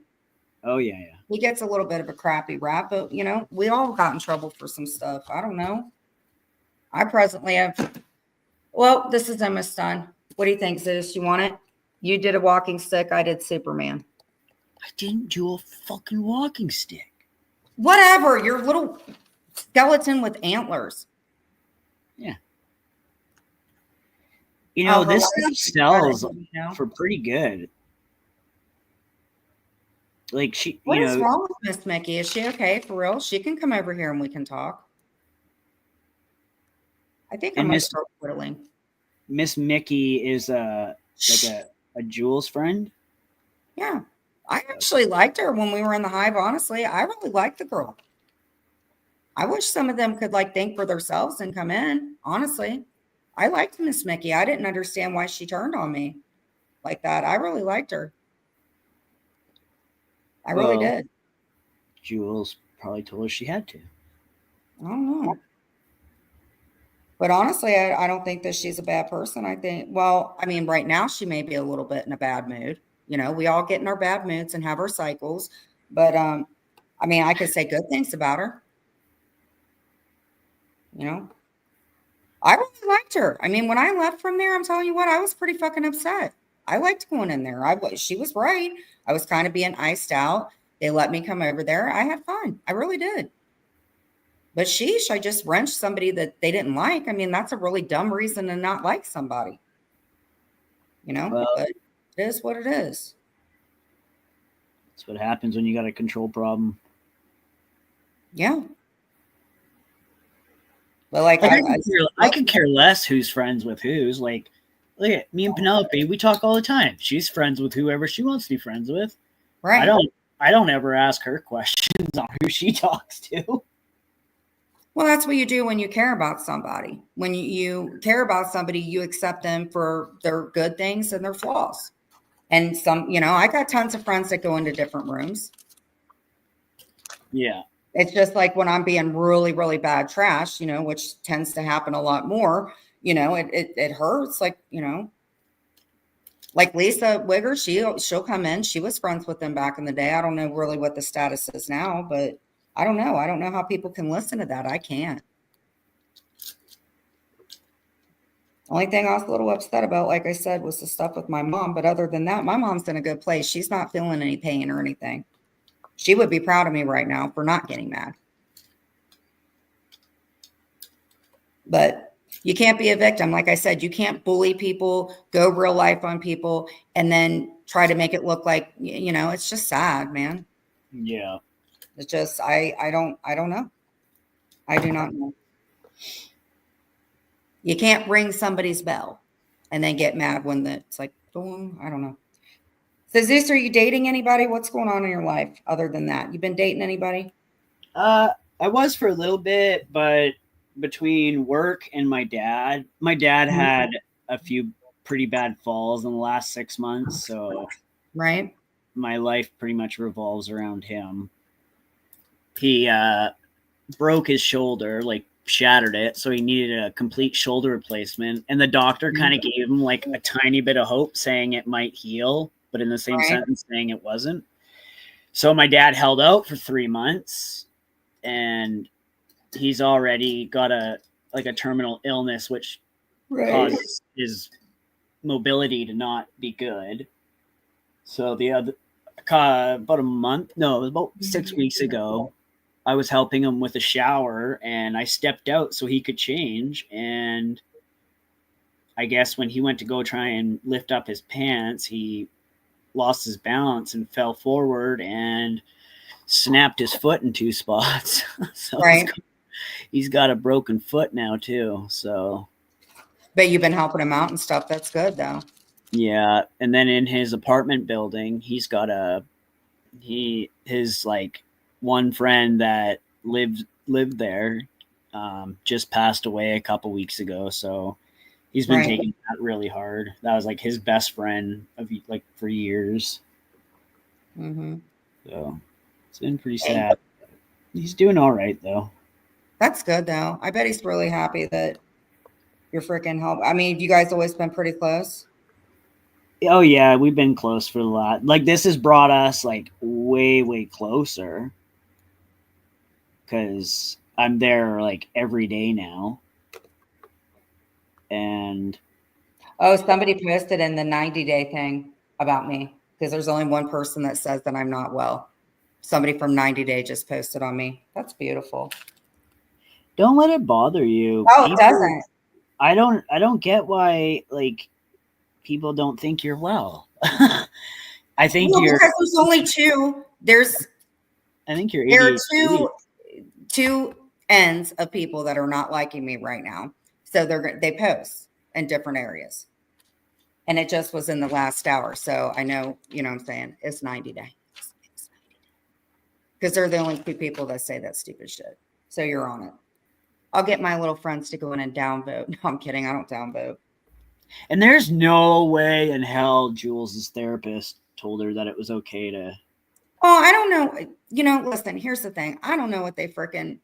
Oh yeah. He gets a little bit of a crappy rap, but you know, we all got in trouble for some stuff. I don't know. I presently have. Well, this is Emma's son. What do you think, Zeus? You want it? You did a walking stick. I did Superman. I didn't do a fucking walking stick. Whatever. Your little skeleton with antlers. Yeah. You know, this stuff sells know? for pretty good. Like What is wrong with Miss Mickey? Is she okay for real? She can come over here and we can talk. I think I might start whittling. Miss Mickey is a Jules friend. Yeah. I actually liked her when we were in the hive. Honestly, I really liked the girl. I wish some of them could like think for themselves and come in. Honestly, I liked Miss Mickey. I didn't understand why she turned on me like that. I really liked her. I really did. Jules probably told her she had to. I don't know. But honestly, I don't think that she's a bad person. I think, well, I mean, right now she may be a little bit in a bad mood. You know, we all get in our bad moods and have our cycles. But I mean, I could say good things about her. You know, I really liked her. I mean, when I left from there, I'm telling you what, I was pretty fucking upset. I liked going in there. She was right. I was kind of being iced out. They let me come over there. I had fun. I really did. But sheesh, I just wrenched somebody that they didn't like. I mean, that's a really dumb reason to not like somebody. You know, but it is what it is. That's what happens when you got a control problem. Yeah. But like, I could care less who's friends with who's. Like, look at me and Penelope. We talk all the time. She's friends with whoever she wants to be friends with. Right. I don't ever ask her questions on who she talks to. Well, that's what you do when you care about somebody. When you care about somebody, you accept them for their good things and their flaws. And some, you know, I got tons of friends that go into different rooms. Yeah. It's just like when I'm being really, really bad trash, you know, which tends to happen a lot more, you know, it hurts. Like, you know, like Lisa Wigger, she'll come in. She was friends with them back in the day. I don't know really what the status is now, but I don't know. I don't know how people can listen to that. I can't. Only thing I was a little upset about, like I said, was the stuff with my mom. But other than that, my mom's in a good place. She's not feeling any pain or anything. She would be proud of me right now for not getting mad. But you can't be a victim. Like I said, you can't bully people, go real life on people, and then try to make it look like, you know, it's just sad, man. Yeah. It's just, I don't know. I do not know. You can't ring somebody's bell and then get mad when it's like, boom. I don't know. So Zeus, are you dating anybody? What's going on in your life other than that? You been dating anybody? I was for a little bit, but between work and my dad Mhm. had a few pretty bad falls in the last 6 months, so Right? my life pretty much revolves around him. He broke his shoulder, like shattered it, so he needed a complete shoulder replacement. And the doctor kind of gave him like a tiny bit of hope, saying it might heal, but in the same Right. sentence saying it wasn't. So my dad held out for 3 months, and he's already got a terminal illness, which Right. causes his mobility to not be good. So the other about a month, no, it was about 6 weeks ago, I was helping him with a shower and I stepped out so he could change. And I guess when he went to go try and lift up his pants, he lost his balance and fell forward and snapped his foot in two spots. So Right. he's got a broken foot now too. So But you've been helping him out and stuff. That's good though. yeah. And then in his apartment building, he's got his like one friend that lived there just passed away a couple weeks ago, so he's been Right. taking that really hard. That was like his best friend of like for years, Mm-hmm. so it's been pretty sad. He's doing all right though. That's good though. I bet he's really happy that you're freaking help. I mean, you guys always been pretty close. Oh yeah, we've been close for a lot. Like this has brought us like way closer because I'm there like every day now. And Oh, somebody posted in the 90-day thing about me because there's only one person that says that I'm not well. Somebody from 90 Day just posted on me. That's beautiful. don't let it bother you. Oh, it doesn't. I don't get why like people don't think you're well. I think Well, you're because there's only two. There you're are ADHD. two ends of people that are not liking me right now. So they post in different areas. And it just was in the last hour. So I know, you know what I'm saying? It's 90 Day. Because they're the only two people that say that stupid shit. So you're on it. I'll get my little friends to go in and downvote. No, I'm kidding. I don't downvote. And there's no way in hell Jules' therapist told her that it was okay to. Oh, I don't know. You know, listen, here's the thing. I don't know what they freaking.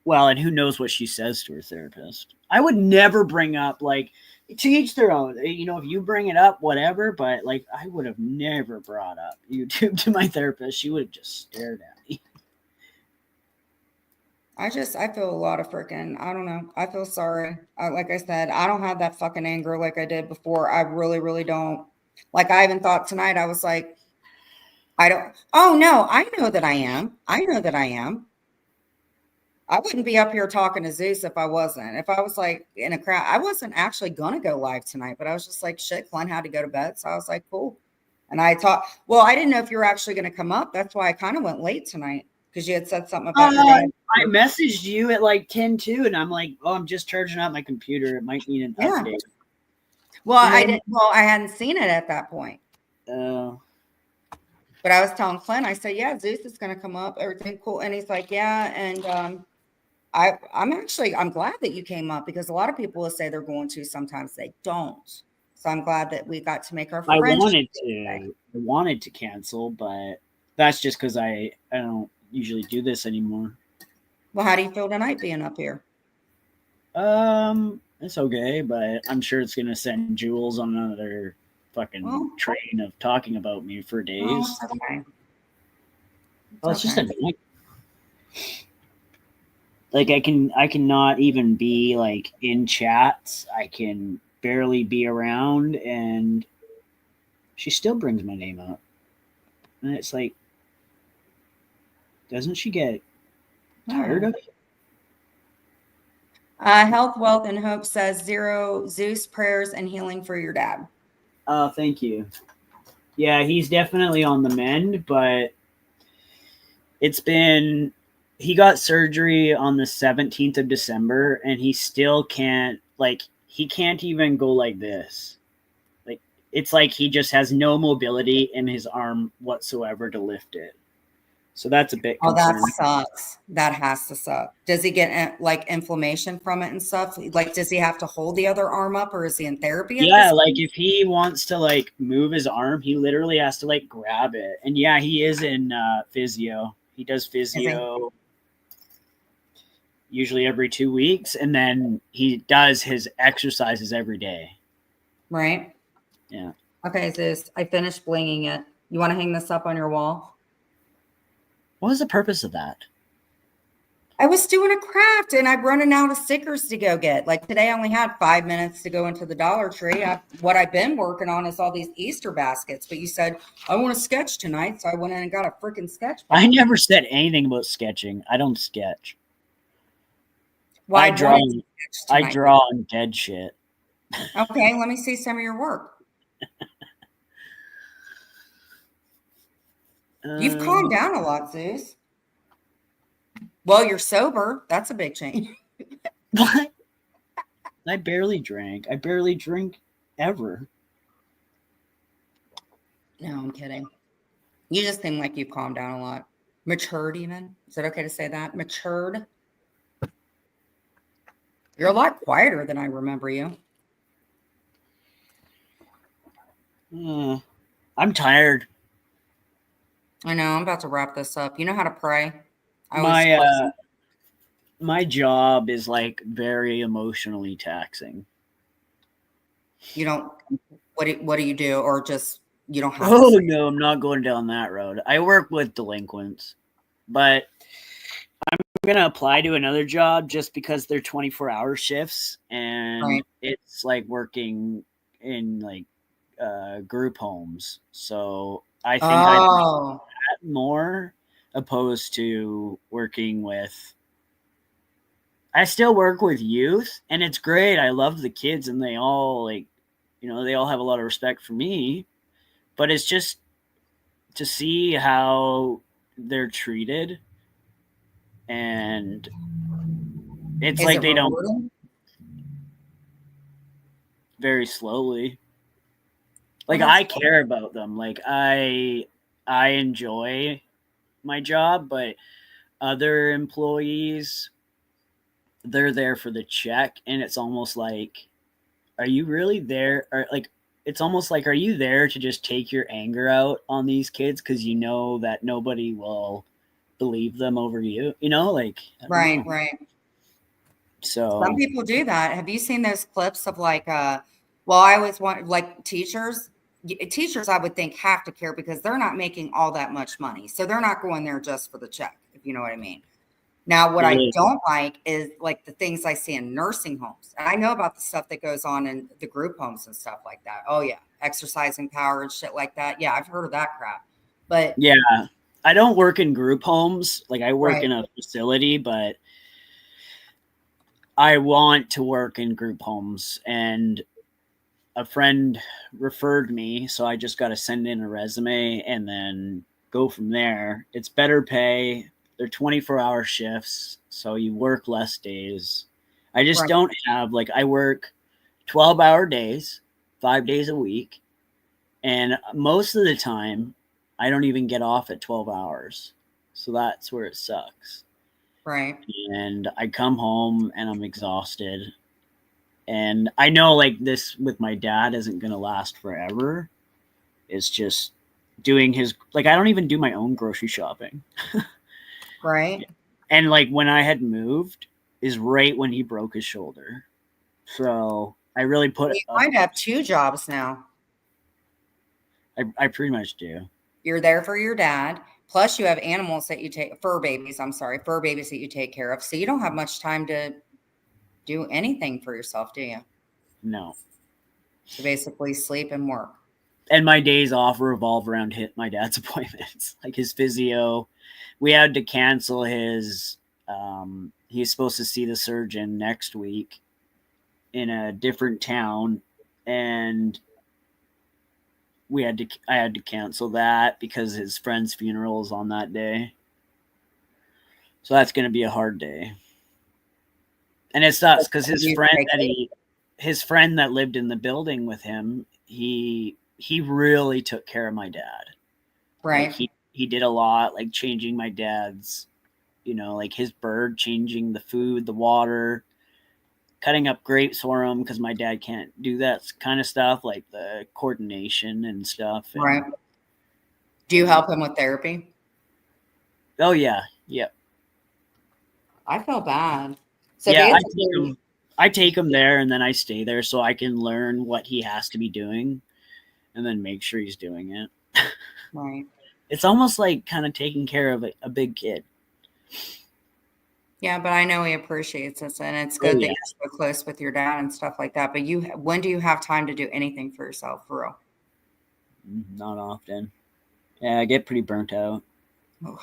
Well, and who knows what she says to her therapist. I would never bring up, like, to each their own. You know, if you bring it up, whatever, but, like, I would have never brought up YouTube to my therapist. She would have just stared at me. I feel a lot of freaking, I don't know. I feel sorry. Like I said, I don't have that fucking anger like I did before. I really don't. Like, I even thought tonight, I was like, oh no, I know that I am. I know that I am. I wouldn't be up here talking to Zeus if I wasn't. If I was like in a crowd, I wasn't actually going to go live tonight, but I was just like, shit, Glenn had to go to bed. So I was like, cool. And I thought, well, I didn't know if you were actually going to come up. That's why I kind of went late tonight because you had said something about your day. I messaged you at like 10 too, and I'm like, oh, I'm just charging up my computer. It might need an update. Well, I didn't. Well, I hadn't seen it at that point. But I was telling Clint, I said, yeah, Zeus is going to come up. Everything cool. And he's like, yeah. And I'm glad that you came up because a lot of people will say they're going to. Sometimes they don't. So I'm glad that we got to make our friendship. I wanted to cancel, but that's just because I don't usually do this anymore. Well, how do you feel tonight being up here? It's okay, but I'm sure it's gonna send Jules on another fucking train of talking about me for days. Okay. Well, it's just annoying. Like I cannot even be like in chats. I can barely be around, and she still brings my name up. And it's like, doesn't she get tired of it? Health, Wealth, and Hope says 0 Zeus prayers and healing for your dad. Oh, thank you. Yeah, he's definitely on the mend, but he got surgery on the 17th of December, and he still can't, like, he can't even go like this. Like, it's like he just has no mobility in his arm whatsoever to lift it. So that's a bit Oh, that concerning. sucks. That has to suck. Does he get like inflammation from it and stuff? Like, does he have to hold the other arm up, or is he in therapy at Yeah, this like point? if he wants to like move his arm, he literally has to like grab it. And yeah, he is in physio. He does Is he? physio usually every 2 weeks, and then he does his exercises every day. Right? Yeah. Okay, Zeus, I finished blinging it. You want to hang this up on your wall? What was the purpose of that? I was doing a craft and I'm running out of stickers to go get. Like today, I only had 5 minutes to go into the Dollar Tree. What I've been working on is all these Easter baskets. But you said, I want to sketch tonight. So I went in and got a freaking sketch. I never said anything about sketching. I don't sketch. Well, I draw. wanted to sketch I tonight. draw on dead shit. Okay, let me see some of your work. You've calmed down a lot, Zeus. Well, you're sober. That's a big change. What? I barely drank. I barely drink ever. No, I'm kidding. You just seem like you've calmed down a lot. Matured, even. Is it okay to say that? Matured. You're a lot quieter than I remember you. I'm tired. I know. I'm about to wrap this up. You know how to pray? My job is like very emotionally taxing. You don't. What do you do? Or just you don't have. Oh no, I'm not going down that road. I work with delinquents, but I'm gonna apply to another job just because they're 24-hour shifts, and Right. it's like working in like group homes. So I think I like that more opposed to working with. I still work with youth, and it's great. I love the kids, and they all like, they all have a lot of respect for me. But it's just to see how they're treated, and it's Is like it they don't rewarding? very slowly. Like Well, I that's care about them. Like I enjoy my job, but other employees, they're there for the check, and it's almost like, are you really there? Or like, it's almost like, are you there to just take your anger out on these kids because you know that nobody will believe them over you? Like, I don't right, know. right. So Some people do that. Have you seen those clips of like, well, I always want like teachers. Teachers, I would think, have to care because they're not making all that much money. So they're not going there just for the check, if you know what I mean. Now, what I don't like is like the things I see in nursing homes. And I know about the stuff that goes on in the group homes and stuff like that. Oh, yeah. Exercising power and shit like that. Yeah, I've heard of that crap. But yeah, I don't work in group homes. Like I work right. in a facility, but I want to work in group homes, and a friend referred me, so I just got to send in a resume and then go from there. It's better pay. They're 24-hour shifts, so you work less days. I just Right. don't have, like, I work 12-hour days, 5 days a week, and most of the time, I don't even get off at 12 hours. So that's where it sucks. Right. And I come home and I'm exhausted. And I know like this with my dad isn't going to last forever. It's just doing his, like, I don't even do my own grocery shopping. Right. And like when I had moved is right when he broke his shoulder. So I really put You might have 2 jobs now. I pretty much do. You're there for your dad. Plus you have animals that you take, fur babies that you take care of. So you don't have much time to do anything for yourself, do you? No. To basically sleep and work. And my days off revolve around my dad's appointments, like his physio. We had to cancel his, he's supposed to see the surgeon next week in a different town. And I had to cancel that because his friend's funeral is on that day. So that's going to be a hard day. And it sucks because his friend that lived in the building with him, he he really took care of my dad. Right. Like he did a lot, like changing my dad's, like his bird, changing the food, the water, cutting up grapes for him because my dad can't do that kind of stuff, like the coordination and stuff. And, Right. Do you help him with therapy? oh yeah, yeah, I feel bad. So yeah. basically, I take him there, and then I stay there so I can learn what he has to be doing, and then make sure he's doing it. right. It's almost like kind of taking care of a big kid. Yeah, but I know he appreciates it, and it's Oh good that yeah. you're so close with your dad and stuff like that. But when do you have time to do anything for yourself, for real? Not often. Yeah, I get pretty burnt out. Ugh.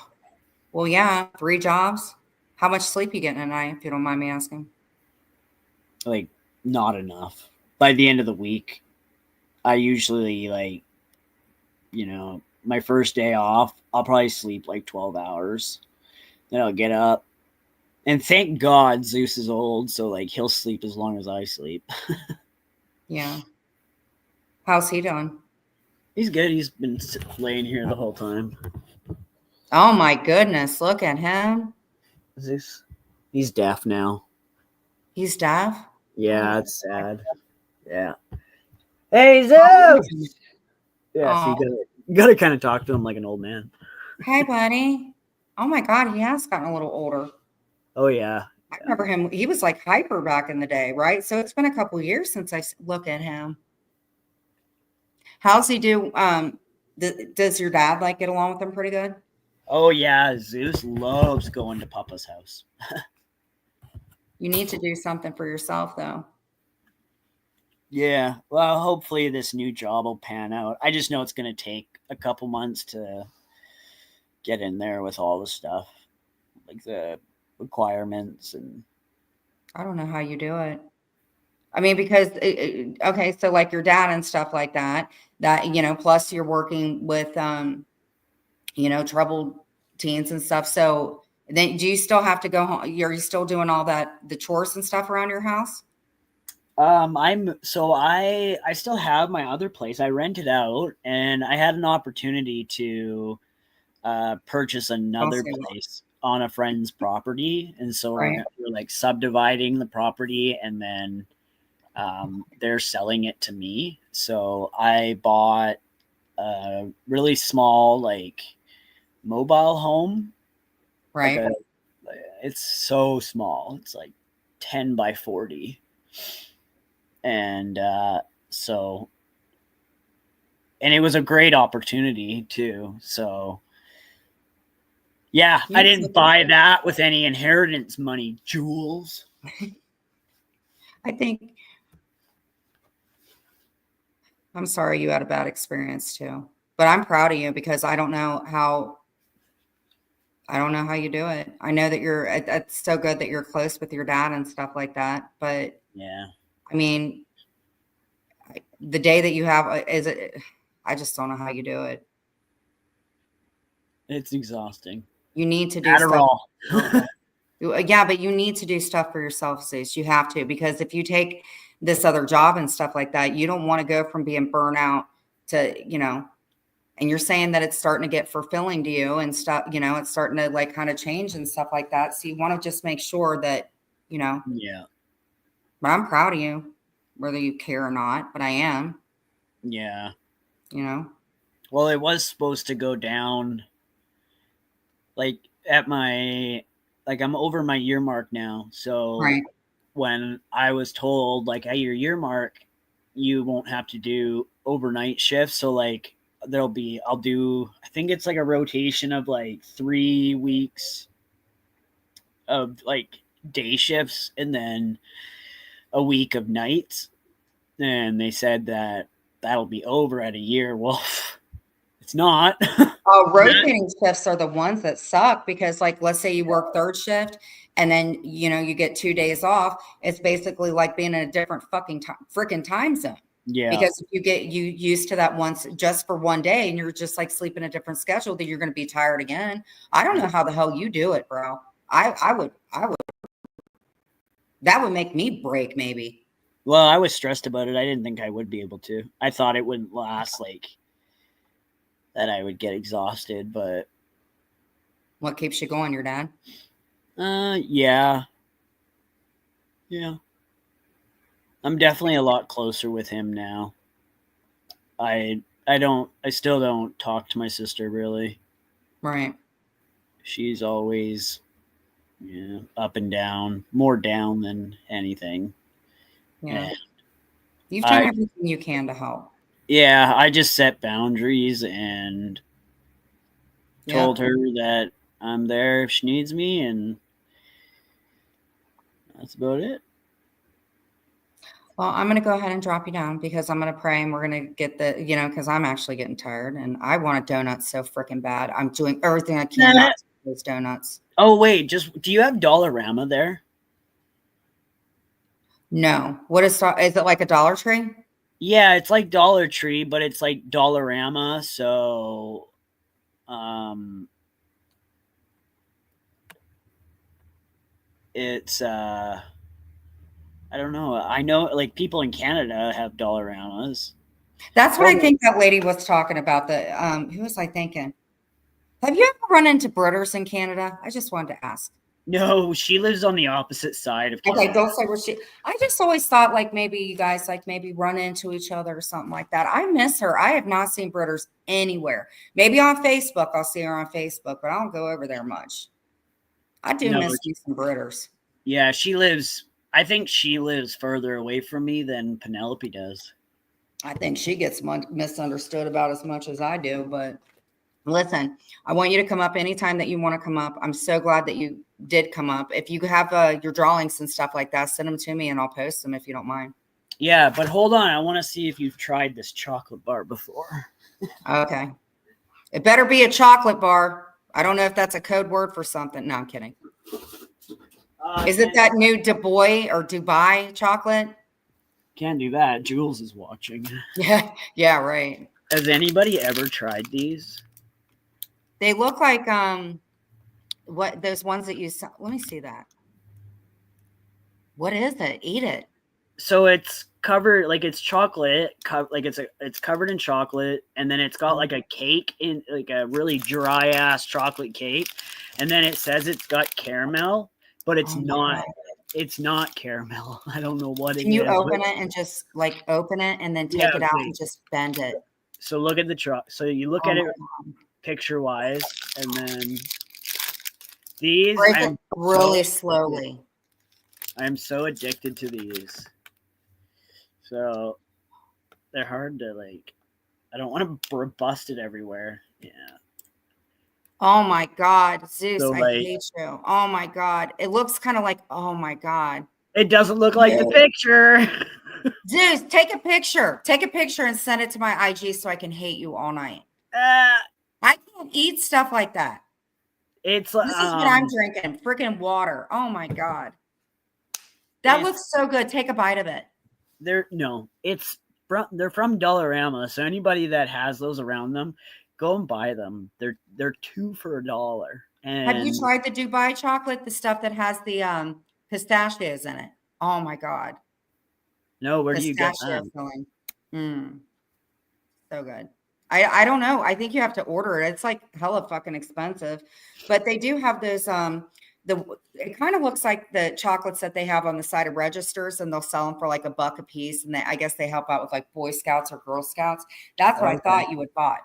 Well, yeah, 3 jobs. How much sleep you getting at night, if you don't mind me asking? Like, not enough. By the end of the week, I usually my first day off, I'll probably sleep like 12 hours. Then I'll get up. And thank God Zeus is old, so like he'll sleep as long as I sleep. Yeah. How's he doing? He's good. He's been laying here the whole time. Oh my goodness, look at him. Zeus. He's deaf now. He's deaf. Yeah, it's sad. Yeah. Hey, Zeus! Yeah, so you gotta kind of talk to him like an old man. Hey, buddy. Oh my God, he has gotten a little older. Oh, yeah. I remember him. He was like hyper back in the day, right? So it's been a couple years since I look at him. How's he do? Does your dad like get along with him pretty good? Oh, yeah. Zeus loves going to Papa's house. You need to do something for yourself, though. Yeah. Well, hopefully this new job will pan out. I just know it's going to take a couple months to get in there with all the stuff, like the requirements and. I don't know how you do it. I mean, because okay, so like your dad and stuff like that, plus you're working with troubled teens and stuff. So then do you still have to go home? Are you still doing all the chores and stuff around your house? I still have my other place. I rented out, and I had an opportunity to purchase another place on a friend's property, and so we're like subdividing the property, and then they're selling it to me. So I bought a really small like mobile home. Right. It's so small. It's like 10 by 40. And and it was a great opportunity too. So yeah, I didn't buy that with any inheritance money, Jules. I'm sorry you had a bad experience too, but I'm proud of you because I don't know how you do it. I know that it's so good that you're close with your dad and stuff like that. But yeah, I mean, the day that you have I just don't know how you do it. It's exhausting. You need to do Adderall. Yeah, but you need to do stuff for yourself, Zeus. You have to, because if you take this other job and stuff like that, you don't want to go from being burnout to, and you're saying that it's starting to get fulfilling to you and stuff, it's starting to like kind of change and stuff like that. So you want to just make sure that, Yeah. But I'm proud of you, whether you care or not, but I am. Yeah. Well, it was supposed to go down like I'm over my year mark now. So when I was told like at your year mark, you won't have to do overnight shifts. So like I think it's like a rotation of like 3 weeks of like day shifts and then a week of nights. And they said that'll be over at a year. Well, it's not. Rotating shifts are the ones that suck because, like, let's say you work third shift and then, you get 2 days off. It's basically like being in a different freaking time zone. Yeah. Because if you get used to that once just for one day and you're just like sleeping a different schedule, then you're going to be tired again. I don't know how the hell you do it, bro. I would, that would make me break maybe. Well, I was stressed about it. I didn't think I would be able to. I thought it wouldn't last, like that I would get exhausted, but What keeps you going, your dad? yeah. Yeah. I'm definitely a lot closer with him now. I still don't talk to my sister really. Right. She's always up and down, more down than anything. Yeah. And You've done I everything you can to help. I just set boundaries and told her that I'm there if she needs me, and that's about it. Well, I'm going to go ahead and drop you down because I'm going to pray and we're going to get because I'm actually getting tired and I want a donut so freaking bad. I'm doing everything I can not to eat those donuts. Oh wait, do you have Dollarama there? No. Is it like a Dollar Tree? Yeah, it's like Dollar Tree, but it's like Dollarama. So, it's I don't know. I know like people in Canada have Dollaramas. That's what I think that lady was talking about. Who was I thinking? Have you ever run into Britters in Canada? I just wanted to ask. No, she lives on the opposite side of Canada. Okay, don't say where she. I just always thought like maybe you guys like maybe run into each other or something like that. I miss her. I have not seen Britters anywhere. Maybe on Facebook, I'll see her on Facebook, but I don't go over there much. I do miss me some Britters. Yeah, I think she lives further away from me than Penelope does. I think she gets misunderstood about as much as I do, but listen, I want you to come up anytime that you want to come up. I'm so glad that you did come up. If you have your drawings and stuff like that, send them to me and I'll post them if you don't mind. Yeah, but hold on. I want to see if you've tried this chocolate bar before. Okay. It better be a chocolate bar. I don't know if that's a code word for something. No, I'm kidding. Is it that new Dubai chocolate? Can't do that. Jules is watching. Yeah, right. Has anybody ever tried these? They look like what those ones that you saw. Let me see that. What is it? Eat it. So it's covered like it's chocolate, like it's covered in chocolate, and then it's got like a cake in like a really dry ass chocolate cake, and then it says it's got caramel, but it's not. It's not caramel. I don't know what it is. Can you open it and just like open it and then take it out and just bend it? So look at the So you look at it picture wise, and then these. Break it really slowly. I'm so addicted to these. So they're hard to like. I don't want to bust it everywhere. Yeah. Oh my God, Zeus, So, I hate you. Oh my God. It looks kind of like, oh my God. It doesn't look like the picture. Zeus, take a picture. Take a picture and send it to my IG so I can hate you all night. I can't eat stuff like that. This is what I'm drinking. Freaking water. Oh my God. That looks so good. Take a bite of it. They're from Dollarama. So anybody that has those around them, go and buy them. They're $2 for $1. And have you tried the Dubai chocolate, the stuff that has the pistachios in it? Oh my God. No, where do you get them? So good. I don't know. I think you have to order it. It's like hella fucking expensive, but they do have those. It kind of looks like the chocolates that they have on the side of registers, and they'll sell them for like $1 a piece. And I guess they help out with like Boy Scouts or Girl Scouts. That's what I thought you would buy.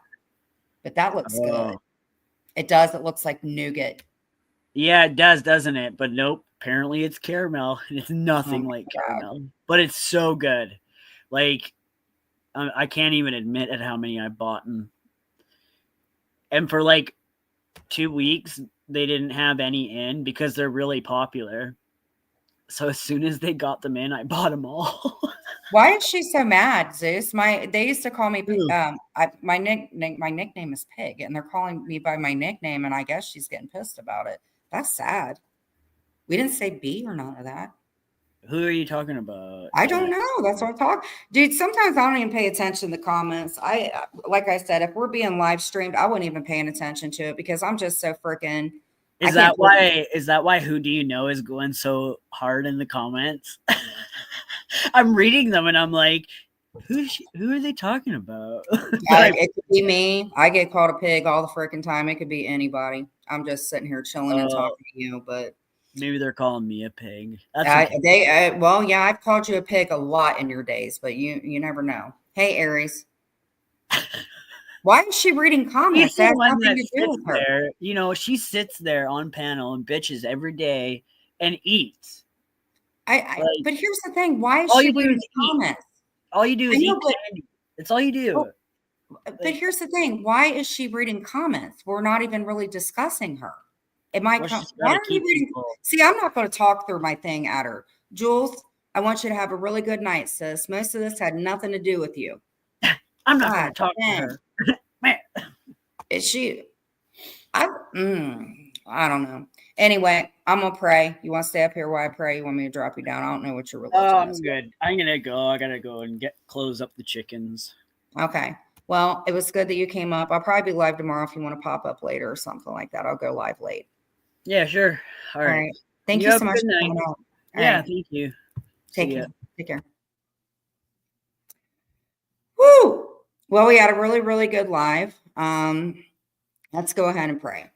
But that looks good. It does. It looks like nougat. Yeah, it does, doesn't it? But nope. Apparently it's caramel. It's nothing like caramel. But it's so good. Like, I can't even admit at how many I bought. And for like 2 weeks, they didn't have any in because they're really popular. So as soon as they got them in, I bought them all. Why is she so mad, Zeus? They used to call me my nickname is Pig, and they're calling me by my nickname, and I guess she's getting pissed about it. That's sad. We didn't say B or none of that. Who are you talking about? I don't know. That's what I talk. Dude, sometimes I don't even pay attention to the comments. Like I said, if we're being live streamed, I wouldn't even paying attention to it because I'm just so freaking. Is that why Who Do You Know is going so hard in the comments? I'm reading them and I'm like, who are they talking about? It could be me. I get called a pig all the freaking time. It could be anybody. I'm just sitting here chilling and talking to you, but maybe they're calling me a pig. That's okay. well, yeah, I've called you a pig a lot in your days, but you never know. Hey, Aries. Why is she reading comments? That has nothing to do with her. There, you know, she sits there on panel and bitches every day and eats. But here's the thing. Why is she reading comments? All you do is eat candy. That's all you do. But here's the thing. Why is she reading comments? We're not even really discussing her. Why are you reading? See, I'm not going to talk through my thing at her. Jules, I want you to have a really good night, sis. Most of this had nothing to do with you. I'm not going to talk to her. Man. Is she? I don't know. Anyway, I'm gonna pray. You want to stay up here while I pray? You want me to drop you down? I don't know what your religion is. I'm good. I'm gonna go. I gotta go and close up the chickens. Okay. Well, it was good that you came up. I'll probably be live tomorrow if you want to pop up later or something like that. I'll go live late. Yeah, sure. All right. Thank you so much for coming out. Yeah, thank you. Take care. Woo! Well, we had a really, really good live. Let's go ahead and pray.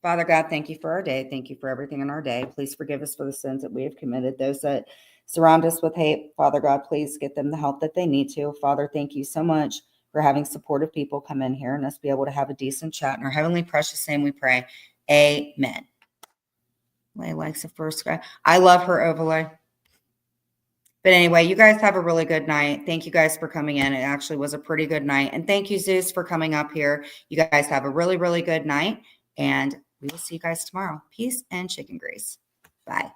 Father God, thank you for our day. Thank you for everything in our day. Please forgive us for the sins that we have committed. Those that surround us with hate, Father God, please get them the help that they need to. Father, thank you so much for having supportive people come in here and us be able to have a decent chat. In our heavenly precious name we pray. Amen. Lay likes the first guy. I love her overlay. But anyway, you guys have a really good night. Thank you guys for coming in. It actually was a pretty good night. And thank you, Zeus, for coming up here. You guys have a really, really good night. And we will see you guys tomorrow. Peace and chicken grease. Bye.